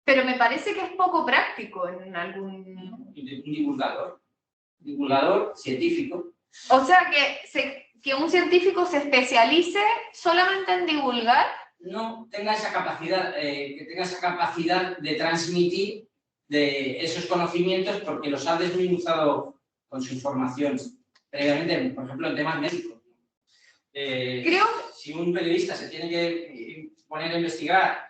Pero me parece que es poco práctico en algún... Un divulgador científico. O sea, que un científico se especialice solamente en divulgar. No tenga esa capacidad, que tenga esa capacidad de transmitir de esos conocimientos porque los ha desmenuzado con su información previamente, por ejemplo, en temas médicos. Creo... Si un periodista se tiene que poner a investigar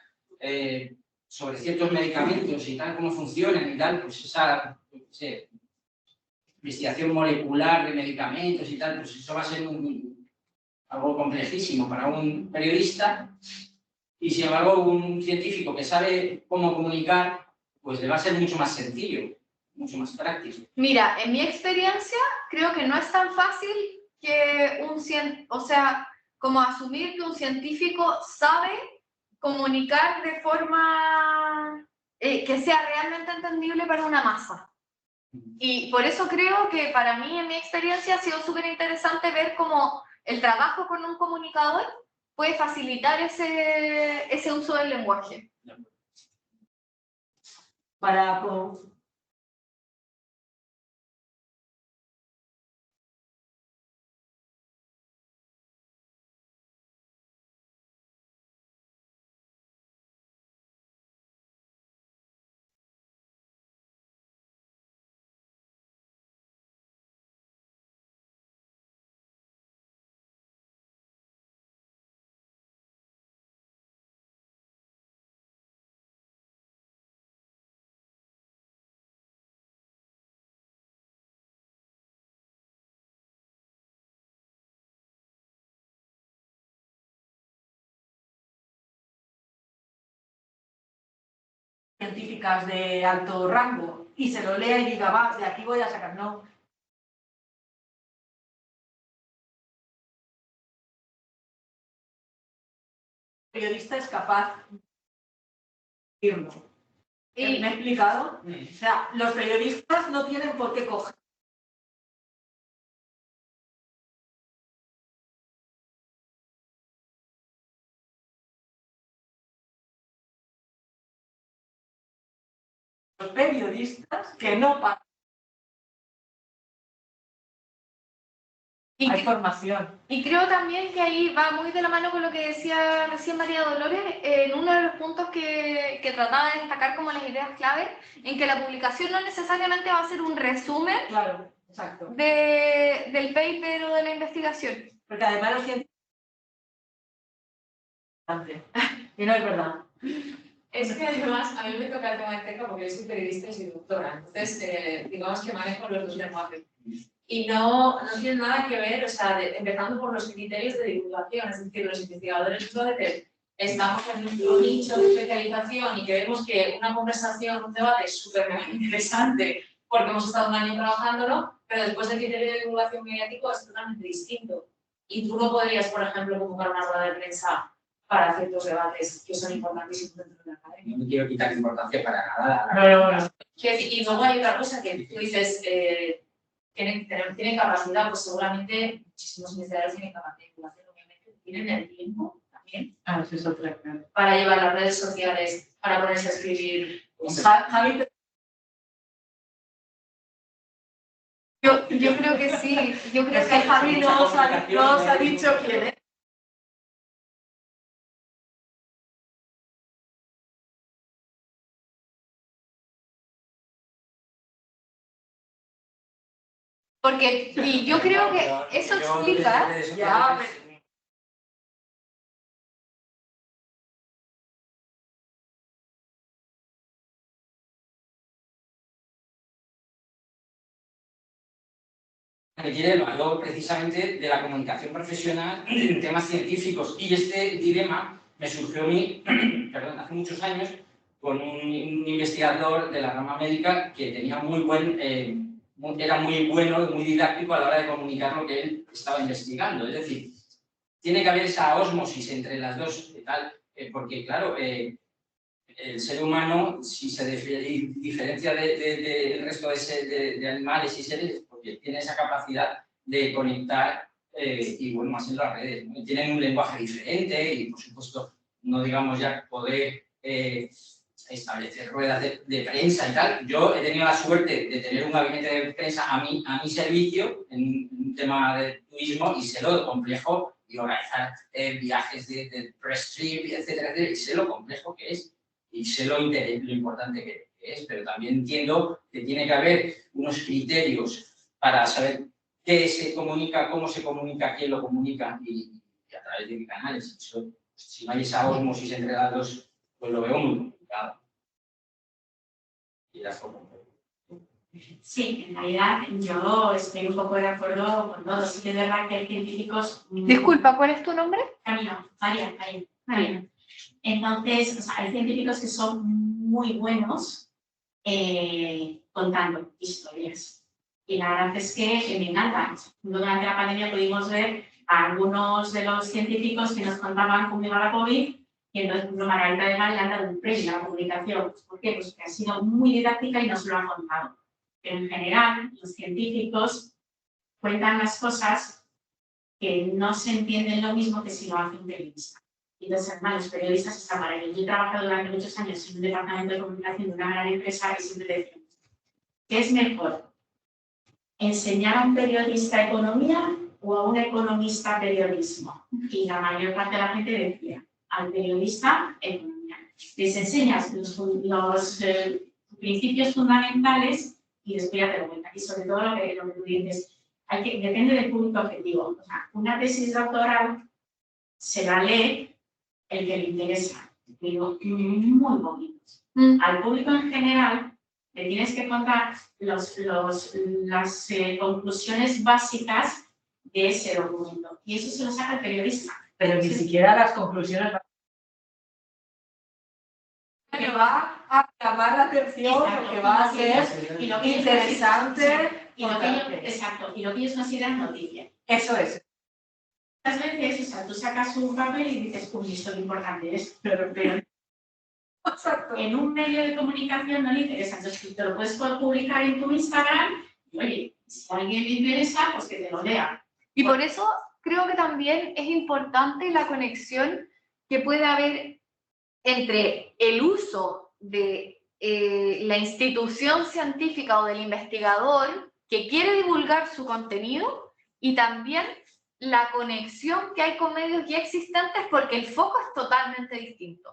sobre ciertos medicamentos y tal, cómo funcionan y tal, pues esa investigación molecular de medicamentos y tal, pues eso va a ser algo complejísimo para un periodista, y sin embargo un científico que sabe cómo comunicar, pues le va a ser mucho más sencillo, mucho más práctico. Mira, en mi experiencia creo que no es tan fácil que como asumir que un científico sabe comunicar de forma que sea realmente entendible para una masa. Y por eso creo que para mí, en mi experiencia, ha sido súper interesante ver cómo el trabajo con un comunicador puede facilitar ese uso del lenguaje. Para científicas de alto rango y se lo lea y diga, va, de aquí voy a sacar, no. El periodista es capaz de decirlo. ¿Me he explicado? O sea, los periodistas no tienen por qué coger. Los periodistas que no pasan. Hay formación. Y creo también que ahí va muy de la mano con lo que decía recién María Dolores, en uno de los puntos que trataba de destacar como las ideas clave, en que la publicación no necesariamente va a ser un resumen, Claro, exacto, del paper o de la investigación. porque además los científicos... Y no es verdad. Es que además a mí me toca el tema de cerca porque yo soy periodista y soy doctora, entonces digamos que manejo los dos lenguajes. Y no tiene nada que ver, o sea, empezando por los criterios de divulgación, es decir, los investigadores muchas veces estamos en un nicho de especialización y que vemos que una conversación, un debate es súper interesante porque hemos estado un año trabajándolo, pero después el criterio de divulgación mediático es totalmente distinto. Y tú no podrías, por ejemplo, convocar una rueda de prensa para ciertos debates que son importantísimos dentro de la academia. No me quiero quitar importancia para nada. No. Y luego hay otra cosa que tú dices, tienen capacidad, pues seguramente muchísimos investigadores tienen capacidad de divulgación, obviamente, tienen el tiempo también Eso es otra cosa. para llevar las redes sociales, para ponerse a escribir. Javi, Yo creo que sí, yo creo es que que Javi no os ha dicho quién es. porque, y yo creo que eso explica... Ya, requiere el valor precisamente de la comunicación profesional en temas científicos. Y este dilema me surgió a mí, perdón, hace muchos años, con un investigador de la rama médica que tenía era muy bueno, muy didáctico a la hora de comunicar lo que él estaba investigando. Es decir, tiene que haber esa ósmosis entre las dos, porque claro, el ser humano, si se diferencia del resto de animales y seres, porque tiene esa capacidad de conectar y bueno, más en las redes, ¿no? Tienen un lenguaje diferente y, por supuesto, no digamos ya poder establecer ruedas de prensa y tal. Yo he tenido la suerte de tener un gabinete de prensa a mi servicio en un tema de turismo y sé lo complejo y organizar viajes de press trip, etcétera, etcétera, y sé lo complejo que es. Y sé lo importante que es, pero también entiendo que tiene que haber unos criterios para saber qué se comunica, cómo se comunica, quién lo comunica y a través de qué canales. Eso, si no hay esa osmosis entre las dos, pues lo veo muy complicado. Y sí, en realidad yo estoy un poco de acuerdo con todo. Sí que es verdad que hay científicos... Disculpa, ¿cuál es tu nombre? Camino, María. Entonces, o sea, hay científicos que son muy buenos contando historias. Y la verdad es que me encantan. Durante la pandemia pudimos ver a algunos de los científicos que nos contaban cómo iba la COVID y entonces Margarita de Mal le han dado un premio a la comunicación. ¿Por qué? Pues que ha sido muy didáctica y nos lo ha contado. Pero en general, los científicos cuentan las cosas que no se entienden lo mismo que si lo hace un periodista. Entonces, además, los periodistas están para ello. Yo he trabajado durante muchos años en un departamento de comunicación de una gran empresa y siempre decimos, ¿qué es mejor? ¿Enseñar a un periodista economía o a un economista periodismo? Y la mayor parte de la gente decía, al periodista economía. Les enseñas los principios fundamentales y después ya te lo cuentan. Y sobre todo lo que tú dices, depende del público objetivo. O sea, una tesis doctoral se la lee el que le interesa, digo, muy bonitos. Al público en general le tienes que contar las conclusiones básicas de ese documento. Y eso se lo saca el periodista. Pero ni siquiera las conclusiones que va a llamar la atención, Exacto, que va a ser interesante. Y lo que ellos consideran noticia. Eso es. Muchas veces, o sea, tú sacas un papel y dices, uy, esto es importante, pero Exacto. en un medio de comunicación no le interesa. Entonces, te lo puedes publicar en tu Instagram y, oye, si a alguien le interesa, pues que te lo lea. Y por eso creo que también es importante la conexión que puede haber entre el uso de la institución científica o del investigador que quiere divulgar su contenido y también la conexión que hay con medios ya existentes porque el foco es totalmente distinto.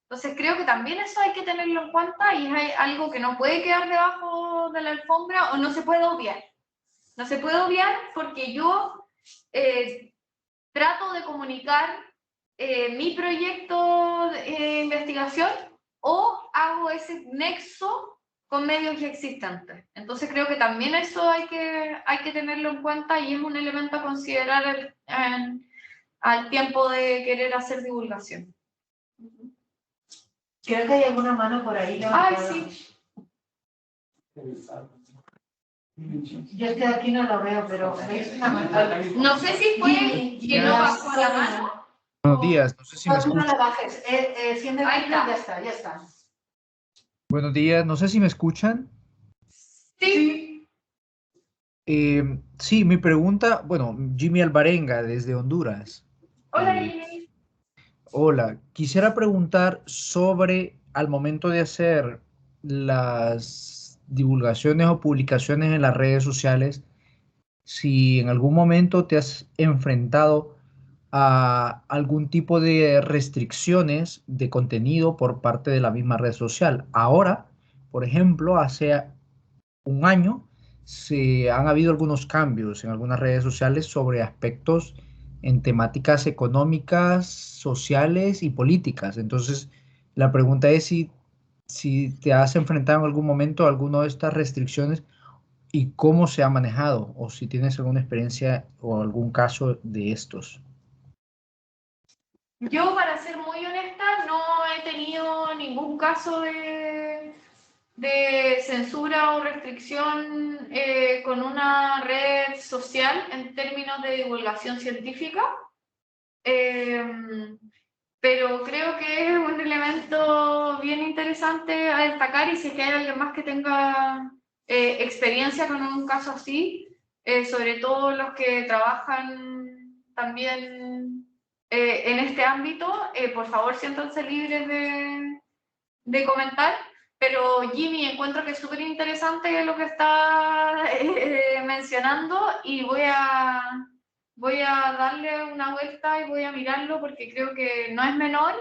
Entonces creo que también eso hay que tenerlo en cuenta y es algo que no puede quedar debajo de la alfombra o no se puede obviar. No se puede obviar porque yo trato de comunicar mi proyecto de investigación o hago ese nexo con medios ya existentes. Entonces creo que también eso hay que tenerlo en cuenta y es un elemento a considerar al tiempo de querer hacer divulgación. Creo que hay alguna mano por ahí. Ay, sí. Yo es que aquí no lo veo, pero veis una mano. No sé si fue que no bajó a la mano. Buenos días, no sé si me No escuchan. la bajes. Enciende Ahí está. ya está. Buenos días, no sé si me escuchan. Sí. Sí, mi pregunta, bueno, Jimmy Alvarenga desde Honduras. Hola, Jimmy. Hola, quisiera preguntar sobre al momento de hacer las divulgaciones o publicaciones en las redes sociales, si en algún momento te has enfrentado a algún tipo de restricciones de contenido por parte de la misma red social. Ahora, por ejemplo, hace un año han habido algunos cambios en algunas redes sociales sobre aspectos en temáticas económicas, sociales y políticas. Entonces, la pregunta es si te has enfrentado en algún momento a alguna de estas restricciones y cómo se ha manejado, o si tienes alguna experiencia o algún caso de estos. Yo, para ser muy honesta, no he tenido ningún caso de censura o restricción con una red social en términos de divulgación científica. Pero creo que es un elemento bien interesante a destacar, y si es que hay alguien más que tenga experiencia con un caso así, sobre todo los que trabajan también en este ámbito, por favor siéntanse libres de comentar. Pero Jimmy, encuentro que es súper interesante lo que está mencionando, y voy a darle una vuelta y voy a mirarlo, porque creo que no es menor,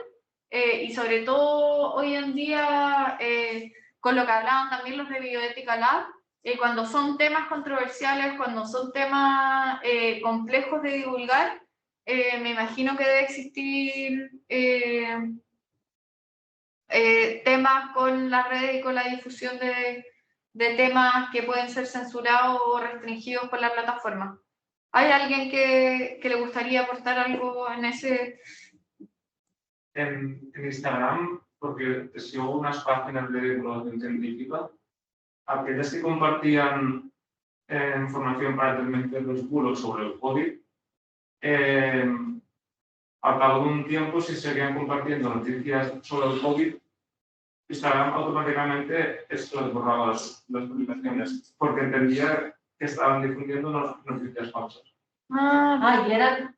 y sobre todo hoy en día, con lo que hablaban también los de Bioética Lab, cuando son temas controversiales, cuando son temas complejos de divulgar, me imagino que debe existir temas con las redes y con la difusión de temas que pueden ser censurados o restringidos por la plataforma. ¿Hay alguien que le gustaría aportar algo en ese? En Instagram, porque sigo unas páginas de divulgación científica, aquellas que compartían información para desmentir los bulos sobre el COVID, al cabo de un tiempo, si seguían compartiendo noticias sobre el COVID, Instagram automáticamente les borraba las publicaciones, porque entendía que estaban difundiendo noticias falsas. Y eran...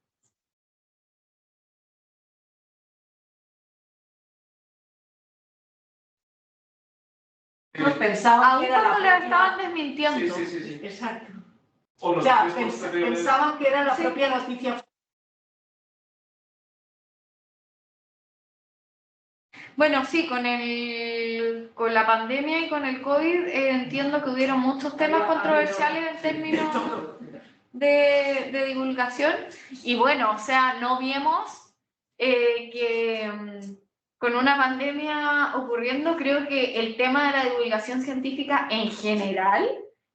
pensaban que era la propia... estaban desmintiendo. Sí. Exacto. O sea, pensaban que era la propia noticia. Bueno, sí, con la pandemia y con el COVID entiendo que hubieron muchos temas controversiales en términos de divulgación, y bueno, o sea, no vemos que con una pandemia ocurriendo, creo que el tema de la divulgación científica en general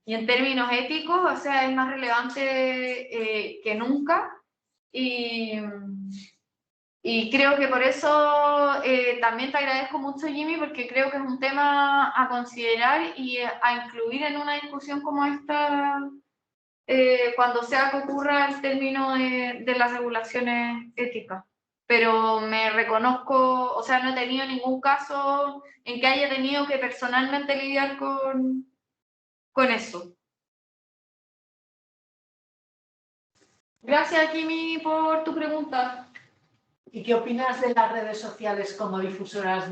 y en términos éticos, o sea, es más relevante que nunca, y creo que por eso también te agradezco mucho, Jimmy, porque creo que es un tema a considerar y a incluir en una discusión como esta, cuando sea que ocurra el término de las regulaciones éticas. Pero me reconozco, o sea, no he tenido ningún caso en que haya tenido que personalmente lidiar con eso. Gracias, Jimmy, por tu pregunta. ¿Y qué opinas de las redes sociales como difusoras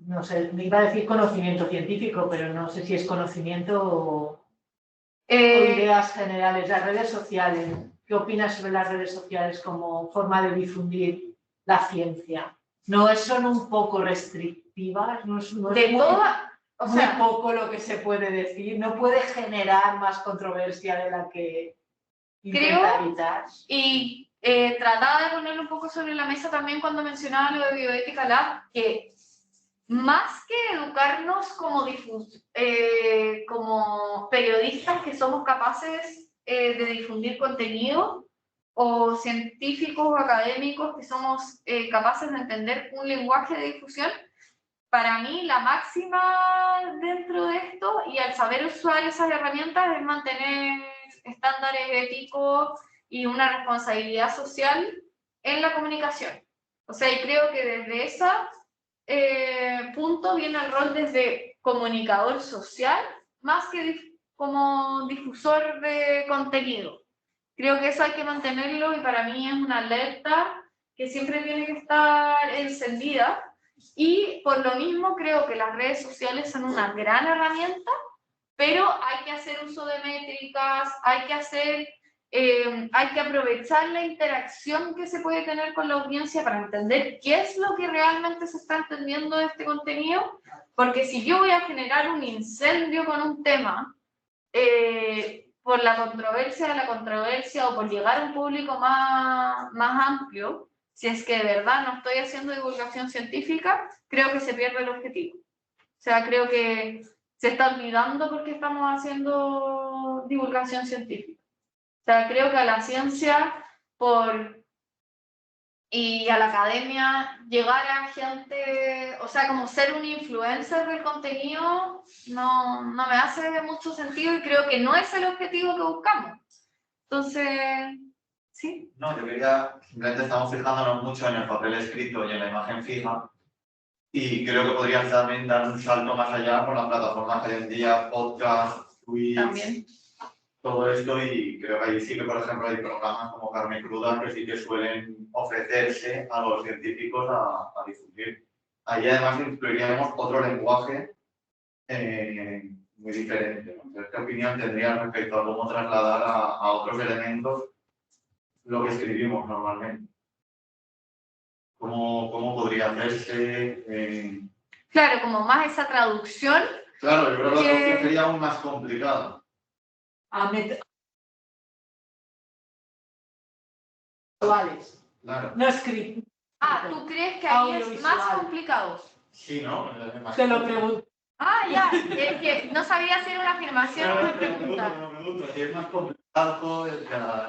no sé, me iba a decir conocimiento científico, pero no sé si es conocimiento o ideas generales? Las redes sociales, ¿qué opinas sobre las redes sociales como forma de difundir la ciencia? ¿No son un poco restrictivas? ¿No es muy poco lo que se puede decir? ¿No puede generar más controversia de la que intenta evitar? Y trataba de ponerlo un poco sobre la mesa también cuando mencionaba lo de Bioética Lab, que más que educarnos como periodistas que somos capaces de difundir contenido, o científicos o académicos que somos capaces de entender un lenguaje de difusión, para mí la máxima dentro de esto, y al saber usar esas herramientas, es mantener estándares éticos y una responsabilidad social en la comunicación. O sea, y creo que desde ese punto viene el rol desde comunicador social, más que como difusor de contenido. Creo que eso hay que mantenerlo, y para mí es una alerta que siempre tiene que estar encendida. Y por lo mismo creo que las redes sociales son una gran herramienta, pero hay que hacer uso de métricas, hay que aprovechar la interacción que se puede tener con la audiencia para entender qué es lo que realmente se está entendiendo de este contenido, porque si yo voy a generar un incendio con un tema, por la controversia de la controversia o por llegar a un público más amplio, si es que de verdad no estoy haciendo divulgación científica, creo que se pierde el objetivo. O sea, creo que se está olvidando porque estamos haciendo divulgación científica. O sea, creo que a la ciencia y a la academia llegar a gente, o sea, como ser un influencer del contenido, no me hace mucho sentido y creo que no es el objetivo que buscamos. Entonces, sí. No, yo quería, simplemente estamos fijándonos mucho en el papel escrito y en la imagen fija, y creo que podrías también dar un salto más allá con las plataformas que hoy en día, podcast, Twitch, También. todo esto, y creo que ahí sí que, por ejemplo, hay programas como Carne Cruda que sí que suelen ofrecerse a los científicos a difundir. Ahí además incluiríamos otro lenguaje muy diferente, ¿no? Entonces, ¿qué opinión tendrías respecto a cómo trasladar a otros elementos lo que escribimos normalmente? ¿Cómo podría hacerse? Claro, como más esa traducción. Claro, yo creo que la traducción sería aún más complicada. Claro. No escrito. ¿Tú crees que ahí es más complicado? Sí, ¿no? Te lo pregunto. Ya, es que no sabía si era una afirmación o una pregunta. Si es más complicado,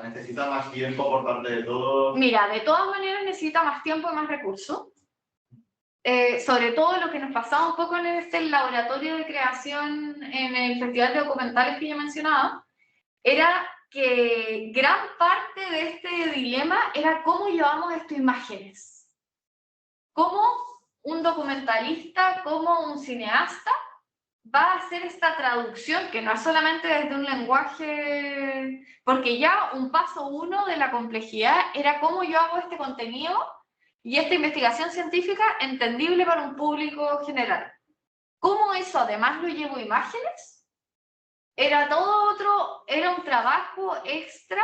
necesita más tiempo por parte de todos. Mira, de todas maneras necesita más tiempo y más recursos. Sobre todo lo que nos pasaba un poco en este laboratorio de creación en el Festival de Documentales que yo mencionaba, era que gran parte de este dilema era cómo llevamos estas imágenes. Cómo un documentalista, cómo un cineasta va a hacer esta traducción, que no es solamente desde un lenguaje, porque ya un paso uno de la complejidad era cómo yo hago este contenido y esta investigación científica entendible para un público general. ¿Cómo eso además lo llevo a imágenes? Era un trabajo extra,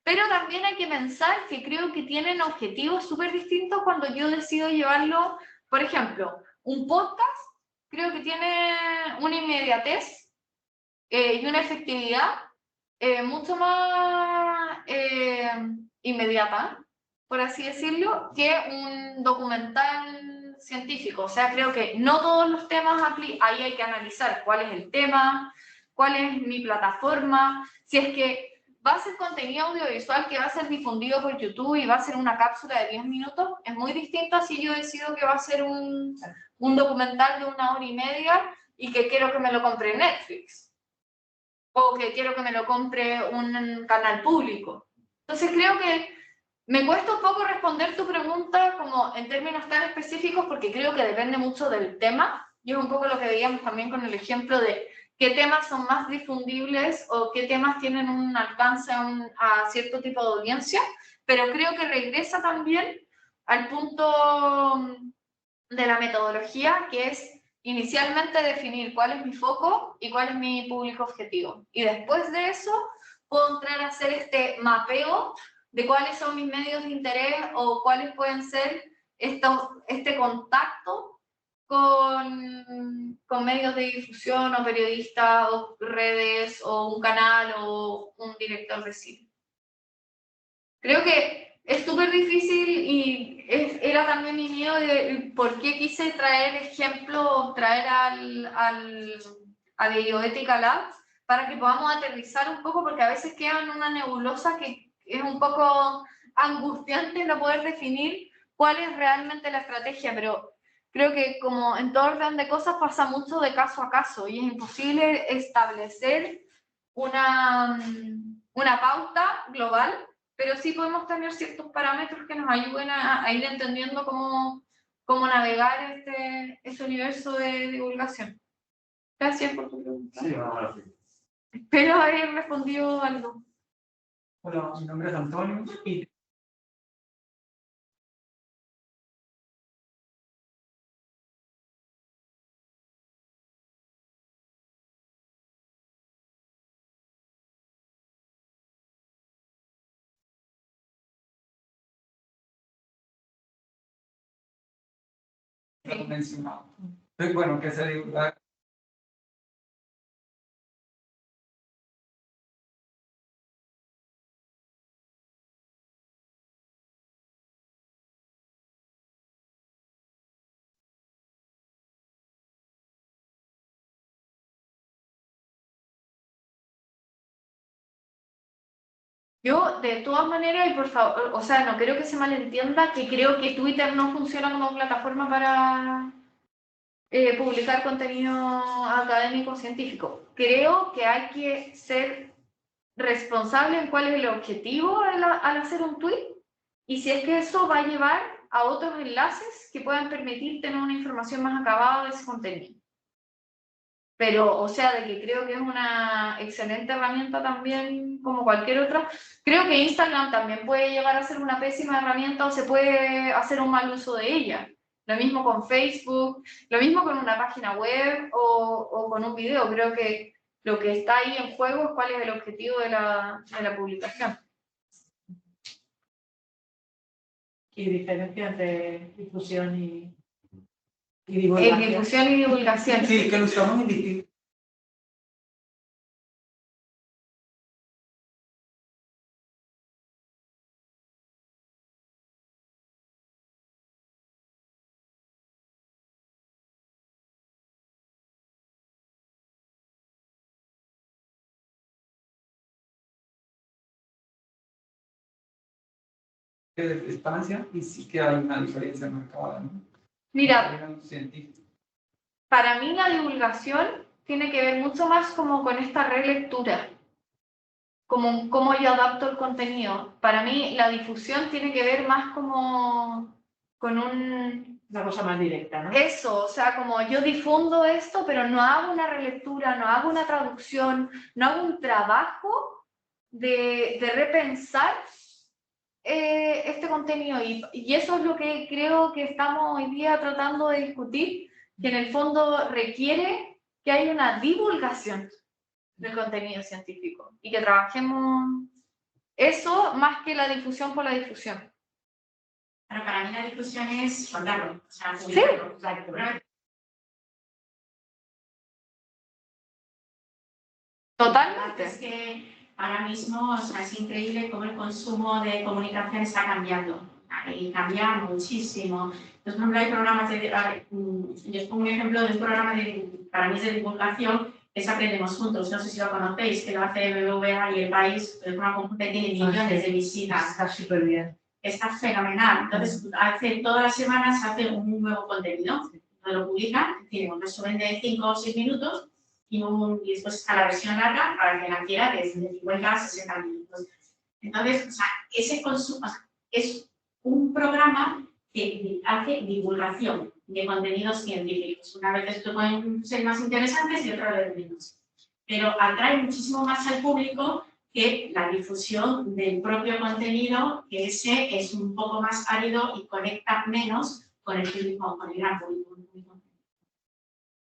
pero también hay que pensar que creo que tienen objetivos súper distintos cuando yo decido llevarlo, por ejemplo, un podcast, creo que tiene una inmediatez y una efectividad mucho más inmediata, por así decirlo, que un documental científico. O sea, creo que no todos los temas ahí hay que analizar cuál es el tema, cuál es mi plataforma, si es que va a ser contenido audiovisual que va a ser difundido por YouTube y va a ser una cápsula de 10 minutos, es muy distinto a si yo decido que va a ser un documental de 1 hora y media y que quiero que me lo compre Netflix o que quiero que me lo compre un canal público. Entonces creo que me cuesta un poco responder tu pregunta como en términos tan específicos porque creo que depende mucho del tema y es un poco lo que veíamos también con el ejemplo de qué temas son más difundibles o qué temas tienen un alcance a cierto tipo de audiencia, pero creo que regresa también al punto de la metodología, que es inicialmente definir cuál es mi foco y cuál es mi público objetivo. Y después de eso, puedo entrar a hacer este mapeo de cuáles son mis medios de interés o cuáles pueden ser este contacto con medios de difusión o periodistas o redes o un canal o un director de cine. Creo que es súper difícil y era también mi miedo de por qué quise traer a Bioética Lab para que podamos aterrizar un poco, porque a veces queda en una nebulosa que es un poco angustiante no poder definir cuál es realmente la estrategia, pero creo que como en todo orden de cosas pasa mucho de caso a caso y es imposible establecer una pauta global, pero sí podemos tener ciertos parámetros que nos ayuden a ir entendiendo cómo navegar este universo de divulgación. Gracias por tu pregunta. Sí, vamos. Espero haber respondido algo. Hola, mi nombre es Antonio y lo mencionado. Entonces, bueno, que se divulga Yo, de todas maneras, y por favor, o sea, no quiero que se malentienda, que creo que Twitter no funciona como plataforma para publicar contenido académico científico. Creo que hay que ser responsable en cuál es el objetivo al hacer un tweet y si es que eso va a llevar a otros enlaces que puedan permitir tener una información más acabada de ese contenido. Pero, o sea, de que creo que es una excelente herramienta también, como cualquier otra. Creo que Instagram también puede llegar a ser una pésima herramienta o se puede hacer un mal uso de ella. Lo mismo con Facebook, lo mismo con una página web o con un video. Creo que lo que está ahí en juego es cuál es el objetivo de la publicación. Y diferencia entre difusión y divulgación. Difusión y divulgación. Sí, que lo usamos en distintos. De distancia y sí que hay una diferencia marcada, ¿no? Mira, para mí la divulgación tiene que ver mucho más como con esta relectura, como cómo yo adapto el contenido. Para mí la difusión tiene que ver más como con una cosa más directa, ¿no? Eso, o sea, como yo difundo esto, pero no hago una relectura, no hago una traducción, no hago un trabajo de repensar este contenido y eso es lo que creo que estamos hoy día tratando de discutir, que en el fondo requiere que haya una divulgación del contenido científico y que trabajemos eso más que la difusión por la difusión. Pero para mí la difusión es contarlo, o sea, ¿Sí? Totalmente. Es que ahora mismo, o sea, es increíble cómo el consumo de comunicación está cambiando. Y cambia muchísimo. Entonces, por ejemplo, hay programas yo os pongo un ejemplo de un programa para mí es de divulgación, que es Aprendemos Juntos. No sé si lo conocéis, que lo hace BBVA y El País, de forma conjunta, tiene millones de visitas. Está súper bien. Está fenomenal. Entonces, todas las semanas hace un nuevo contenido. Lo publican, tiene un resumen de 5 o 6 minutos y después está la versión larga para que la quiera, que es de 50 a 60 minutos. Entonces, o sea, ese consumo, o sea, es un programa que hace divulgación de contenidos científicos. Una vez esto pueden ser más interesantes y otra vez menos. Pero atrae muchísimo más al público que la difusión del propio contenido, que ese es un poco más árido y conecta menos con el público, con el gran público.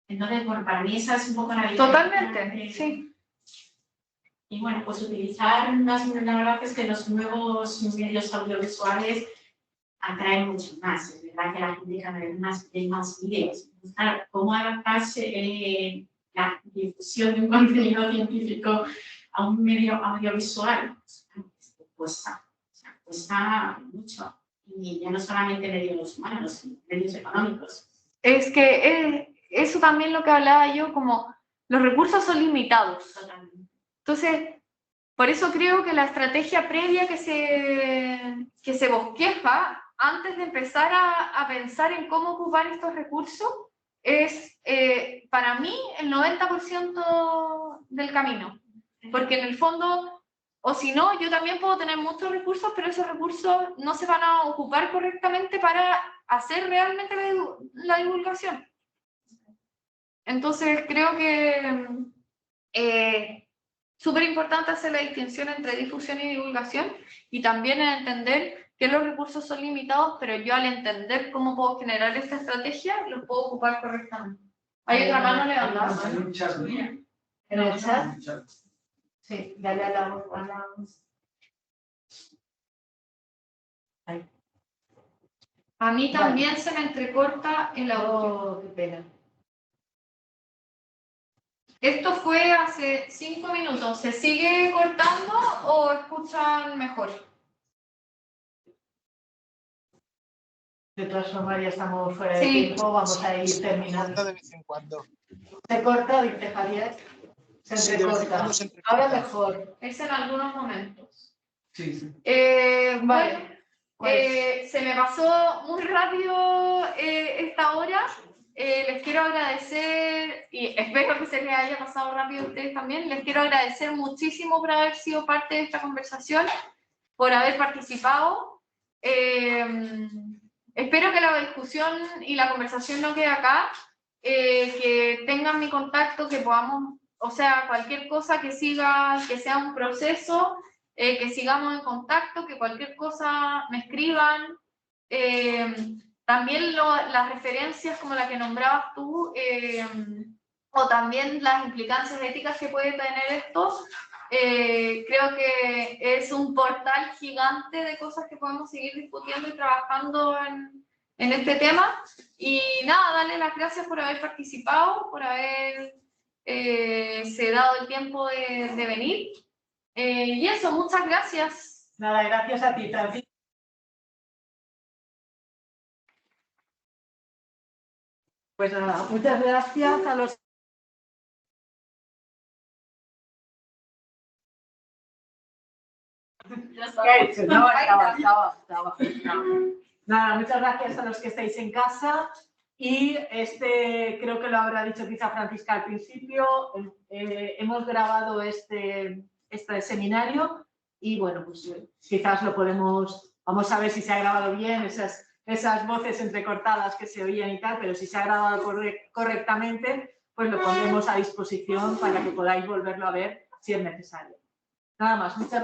Entonces, bueno, para mí esa es un poco la diferencia. Totalmente, sí. Y bueno, pues utilizar, la verdad es que los nuevos medios audiovisuales atraen mucho más. Es verdad que la gente cada vez más videos. Entonces, claro, ¿cómo adaptarse la difusión de un contenido científico a un medio audiovisual? Cuesta mucho. Y ya no solamente medios humanos, medios económicos. Es que eso también lo que hablaba yo, como los recursos son limitados. Entonces, por eso creo que la estrategia previa que se bosqueja antes de empezar a pensar en cómo ocupar estos recursos es, para mí, el 90% del camino. Porque en el fondo, o si no, yo también puedo tener muchos recursos, pero esos recursos no se van a ocupar correctamente para hacer realmente la divulgación. Entonces, creo que súper importante hacer la distinción entre difusión y divulgación y también entender que los recursos son limitados, pero yo al entender cómo puedo generar esta estrategia, los puedo ocupar correctamente. ¿Hay otra mano levantada? ¿En el chat? Sí, dale a la... Ahí. A mí también se me entrecorta el audio. Qué pena. Esto fue hace 5 minutos. ¿Se sigue cortando o escuchan mejor? De todas formas, ya estamos fuera de tiempo. Vamos a ir terminando. De vez en cuando. Se corta, dice Javier. Se entrecorta. Ahora mejor. Es en algunos momentos. Sí, sí. Vale. Se me pasó muy rápido esta hora. Les quiero agradecer, y espero que se les haya pasado rápido a ustedes también, les quiero agradecer muchísimo por haber sido parte de esta conversación, por haber participado. Espero que la discusión y la conversación no quede acá, que tengan mi contacto, que podamos, o sea, cualquier cosa que siga, que sea un proceso, que sigamos en contacto, que cualquier cosa me escriban. También las referencias como la que nombrabas tú, o también las implicancias éticas que puede tener esto, creo que es un portal gigante de cosas que podemos seguir discutiendo y trabajando en este tema. Y nada, darle las gracias por haber participado, por haber se dado el tiempo de venir. Y eso, muchas gracias. Nada, gracias a ti, Francisco. Pues nada, muchas gracias a los... Nada, muchas gracias a los que estáis en casa. Y creo que lo habrá dicho quizá Francisca al principio, hemos grabado este seminario y bueno, pues quizás lo podemos, vamos a ver si se ha grabado bien, esas voces entrecortadas que se oían y tal, pero si se ha grabado correctamente, pues lo pondremos a disposición para que podáis volverlo a ver si es necesario. Nada más, muchas gracias.